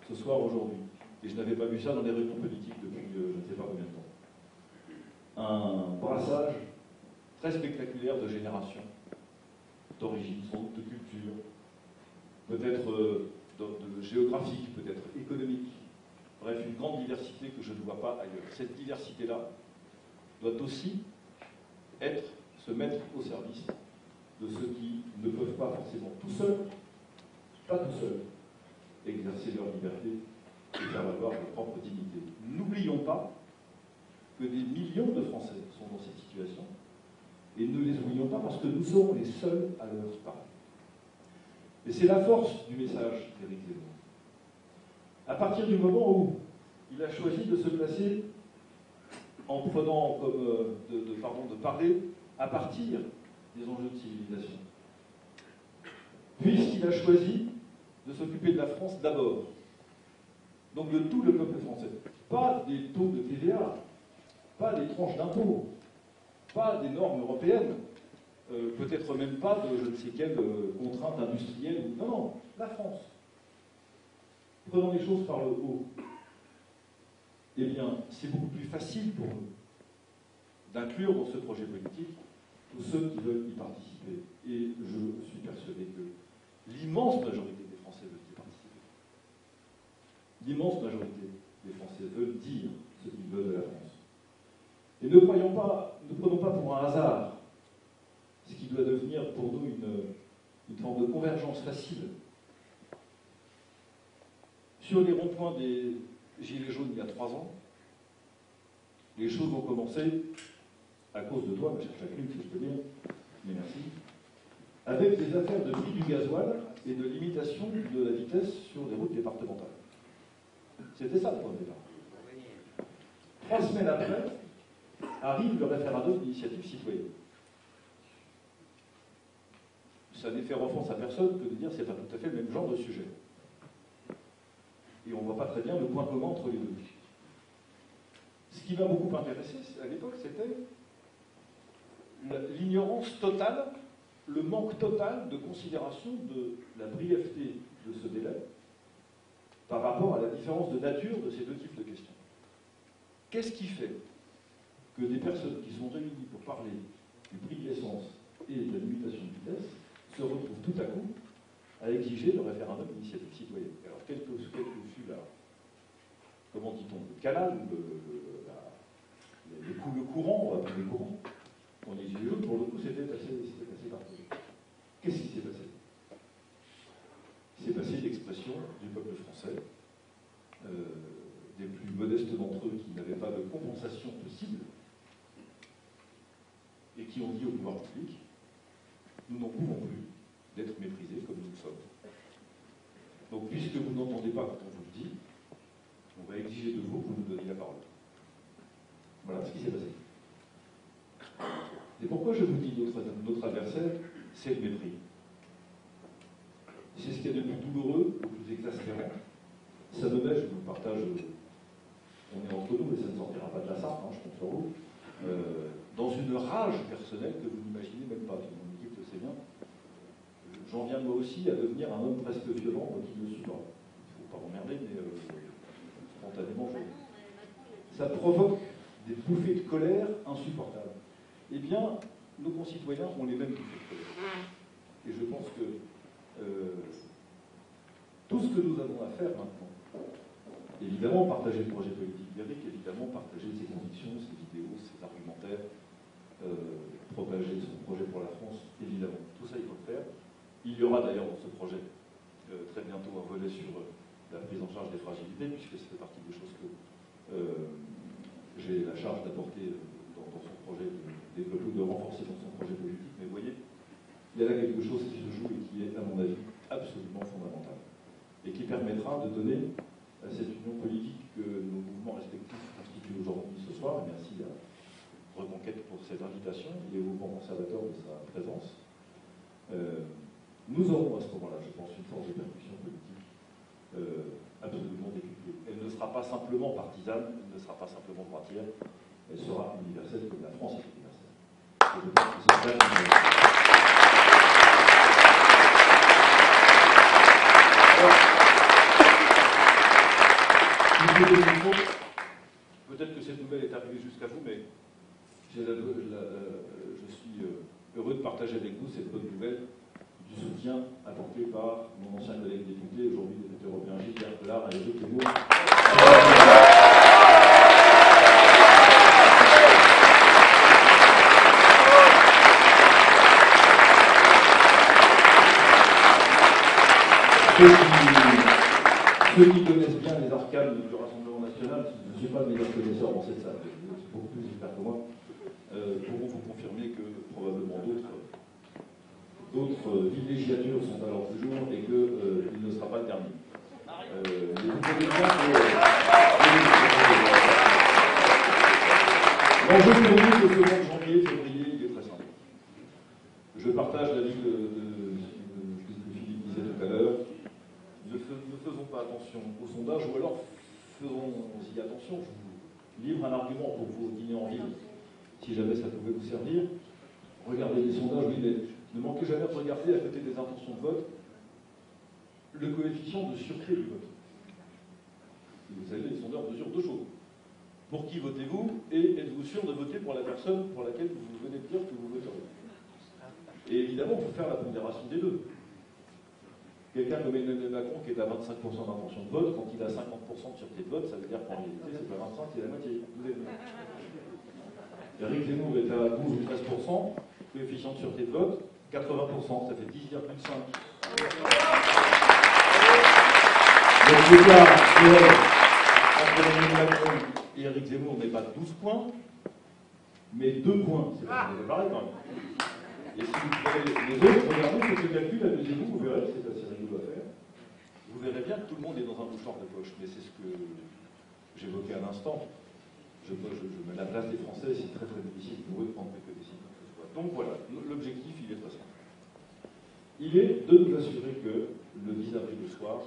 ce soir, aujourd'hui. Et je n'avais pas vu ça dans les réunions politiques depuis je ne sais pas combien de temps. Un brassage très spectaculaire de générations, d'origine, sans doute de culture, peut-être de géographique, peut-être économique. Bref, une grande diversité que je ne vois pas ailleurs. Cette diversité-là doit aussi se mettre au service de ceux qui ne peuvent pas forcément tout seuls, pas tout seuls, exercer leur liberté et faire valoir leur propre dignité. N'oublions pas que des millions de Français sont dans cette situation, et ne les oublions pas parce que nous serons les seuls à leur parler. Et c'est la force du message d'Éric Zemmour. À partir du moment où il a choisi de se placer en prenant comme de parler à partir des enjeux de civilisation, puisqu'il a choisi de s'occuper de la France d'abord, donc de tout le peuple français, pas des taux de TVA, pas des tranches d'impôts, pas des normes européennes, peut-être même pas de je ne sais quelle contrainte industrielle. Non, non, la France. Prenons les choses par le haut. Eh bien, c'est beaucoup plus facile pour nous d'inclure dans ce projet politique tous ceux qui veulent y participer. Et je suis persuadé que l'immense majorité des Français veulent y participer. L'immense majorité des Français veulent dire ce qu'ils veulent de la France. Et ne prenons pas pour un hasard ce qui doit devenir pour nous une forme de convergence facile. Sur les ronds-points des Gilets jaunes il y a 3 ans, les choses ont commencé, à cause de toi, ma chère Jacqueline, si je peux dire, mais merci, avec des affaires de prix du gasoil et de limitation de la vitesse sur des routes départementales. C'était ça le point de départ. 3 semaines après, arrive le référendum d'initiative citoyenne. Ça n'est fait offense à personne que de dire que ce n'est pas tout à fait le même genre de sujet. Et on ne voit pas très bien le point commun entre les deux. Ce qui m'a beaucoup intéressé à l'époque, c'était l'ignorance totale, le manque total de considération de la brièveté de ce délai par rapport à la différence de nature de ces deux types de questions. Qu'est-ce qui fait que des personnes qui sont réunies pour parler du prix de l'essence et de la limitation de vitesse se retrouvent tout à coup à exiger le référendum d'initiative citoyenne? Alors, quel que fut la, comment dit-on, le canal, le courant, on va appeler le courant, on est Gilets jaunes, pour le coup, c'était assez parti. Qu'est-ce qui s'est passé? Il s'est passé l'expression du peuple français, des plus modestes d'entre eux qui n'avaient pas de compensation possible, et qui ont dit au pouvoir public, nous n'en pouvons plus d'être méprisés comme nous le sommes. Donc, puisque vous n'entendez pas quand on vous le dit, on va exiger de vous que vous nous donniez la parole. Voilà ce qui s'est passé. Et pourquoi je vous dis notre adversaire, c'est le mépris. C'est ce qu'il y a de plus douloureux, de plus exaspérant. Ça me met, je vous le partage, on est entre nous, mais ça ne sortira pas de la Sarthe, je compte sur vous, dans une rage personnelle que vous n'imaginez même pas. Mon équipe le sait bien. J'en viens moi aussi à devenir un homme presque violent qui ne le suis pas. Il ne faut pas m'emmerder, mais spontanément, ça provoque des bouffées de colère insupportables. Eh bien, nos concitoyens ont les mêmes bouffées de colère. Et je pense que tout ce que nous avons à faire maintenant, évidemment partager le projet politique d'Éric, évidemment partager ses convictions, ses vidéos, ses argumentaires, propager son projet pour la France, évidemment. Tout ça, il faut le faire. Il y aura d'ailleurs dans ce projet très bientôt un volet sur la prise en charge des fragilités, puisque ça fait partie des choses que j'ai la charge d'apporter dans son projet de il y a là quelque chose qui se joue et qui est, à mon avis, absolument fondamental. Et qui permettra de donner à cette union politique que nos mouvements respectifs constituent aujourd'hui ce soir, et merci à Reconquête pour cette invitation, et au mouvement conservateur de sa présence. Nous aurons à ce moment-là, je pense, une force de percussion politique absolument décuplée. Elle ne sera pas simplement partisane, elle ne sera pas simplement droitière, elle sera universelle comme la France est universelle. Et je pense que c'est ça peut-être que cette nouvelle est arrivée jusqu'à vous, mais je suis heureux de partager avec vous cette bonne nouvelle du soutien apporté par mon ancien collègue député, aujourd'hui député européen Gilbert Collard, et Éric Zemmour. Ceux qui connaissent bien les arcanes du Rassemblement national, je ne suis pas le meilleur connaisseur dans cette salle, c'est beaucoup plus expert que moi, pourront vous confirmer que probablement d'autres villégiatures sont à l'ordre du jour et qu'il ne sera pas le dernier. L'enjeu pour nous de ce mois de janvier, février, il est très simple. Je partage l'avis de Philippe disait tout à l'heure. Ne faisons pas attention au sondage, ou alors faisons aussi attention. Je vous livre un argument pour vous dîner en ville, si jamais ça pouvait vous servir. Regardez les sondages, oui, mais ne manquez jamais de regarder à côté des intentions de vote le coefficient de sûreté du vote. Vous savez, les sondeurs mesurent deux choses. Pour qui votez-vous et êtes-vous sûr de voter pour la personne pour laquelle vous venez de dire que vous voterez? Et évidemment, il faut faire la pondération des deux. Quelqu'un comme Emmanuel Macron qui est à 25% d'intention de vote, quand il a 50% de sûreté de vote, ça veut dire qu'en réalité, c'est pas 25, c'est la moitié. Vous êtes... Éric Zemmour est à 12 ou 13%, coefficient de sûreté de vote, 80%, ça fait 10,5. Donc l'écart entre Emmanuel Macron et Éric Zemmour n'est pas de 12 points, mais 2 points. C'est pas pareil quand même. Et si vous prenez les autres, regardez ce calcul à deuxième vous verrez, c'est assez rigolo à faire. Vous verrez bien que tout le monde est dans un mouchoir de poche, mais c'est ce que j'évoquais à l'instant. Je mets la place des Français, c'est très très difficile pour eux de prendre quelques décisions. Donc voilà, l'objectif, il est très simple. Il est de nous assurer que le 10 avril au soir,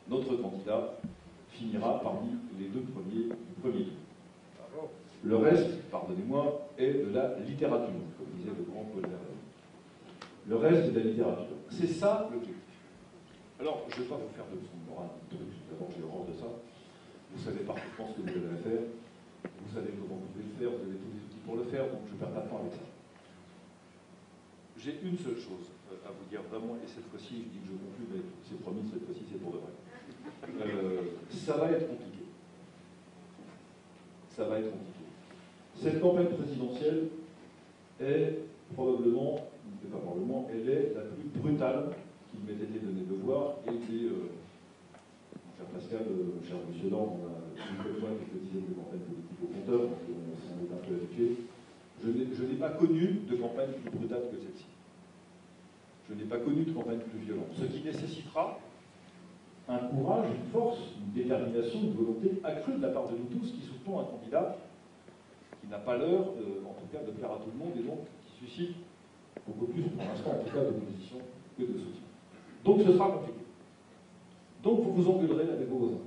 notre candidat finira parmi les deux premiers du premier tour. Le reste, pardonnez-moi, est de la littérature, comme disait le grand Paul Verlaine. Le reste est de la littérature. C'est ça l'objectif. Alors, je ne vais pas vous faire de leçon de morale, d'abord j'ai horreur de ça. Vous savez parfaitement ce que vous avez à faire. Vous savez comment vous devez le faire, vous avez tous les outils pour le faire, donc je ne perds pas de temps avec ça. J'ai une seule chose à vous dire vraiment, et cette fois-ci, je dis que je conclue, mais c'est promis, cette fois-ci c'est pour de vrai. Ça va être compliqué. Ça va être compliqué. Cette campagne présidentielle est probablement, elle est la plus brutale qu'il m'ait été donné de voir, et qui, cher Pascal, cher Monsieur Land, on a une fois quelques dizaines de campagnes politiques au compteur, donc on s'en est un peu habitué. Je n'ai pas connu de campagne plus brutale que celle-ci. Je n'ai pas connu de campagne plus violente. Ce qui nécessitera un courage, une force, une détermination, une volonté accrue de la part de nous tous qui soutenons un candidat qui n'a pas l'heure, en tout cas, de plaire à tout le monde et donc qui suscite beaucoup plus, pour l'instant, en tout cas, d'opposition que de soutien. Donc ce sera compliqué. Donc vous vous engueulerez avec vos voisins,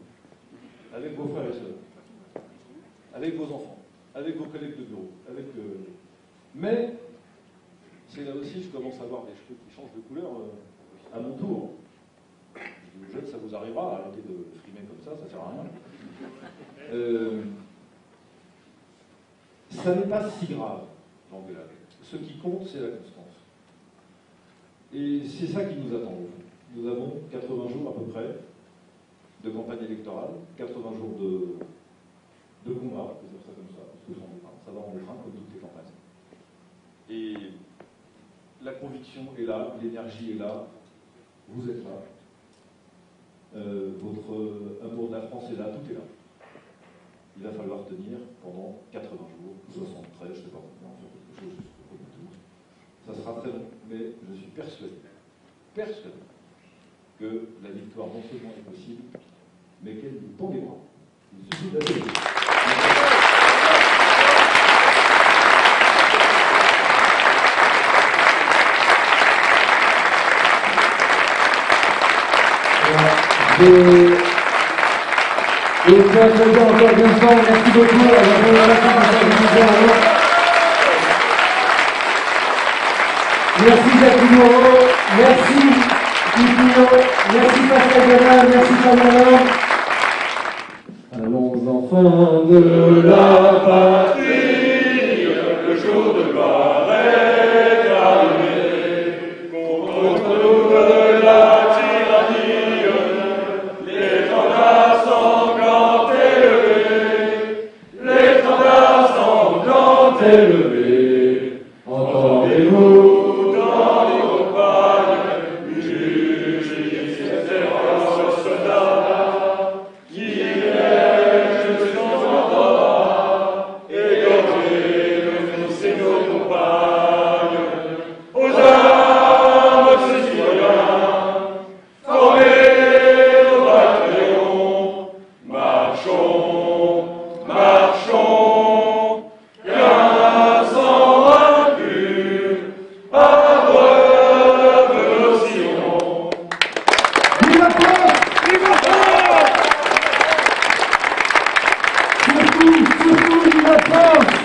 avec vos frères et sœurs, avec vos enfants, avec vos collègues de bureau, mais c'est là aussi, je commence à voir des cheveux qui changent de couleur à mon tour. Je dis aux jeunes, ça vous arrivera, arrêtez de frimer comme ça sert à rien. Ça n'est pas si grave, l'engueulade. Ce qui compte, c'est la constance. Et c'est ça qui nous attend. Nous avons 80 jours à peu près de campagne électorale, 80 jours de combat, on peut dire ça comme ça, parce que ça va en train, comme toutes les campagnes. Et la conviction est là, l'énergie est là, vous êtes là, votre amour de la France est là, tout est là. Il va falloir tenir pendant 80 jours, 73, je ne sais pas combien, quelque chose, ça sera très long, mais je persuadé que la victoire non seulement est possible, mais qu'elle nous tend les bras. Il suffit d'aller. Et je vais applaudir encore bien fort, merci beaucoup à la fédération de merci Jacques Moreau, merci Yves, merci Pascal Gana, merci Fabien. Allons enfants de la patrie, le jour de gloire est arrivé, contre toute la tyrannie, l'étendard sanglant élevé, l'étendard sanglant élevé, entendez-vous? Surtout, vive la France!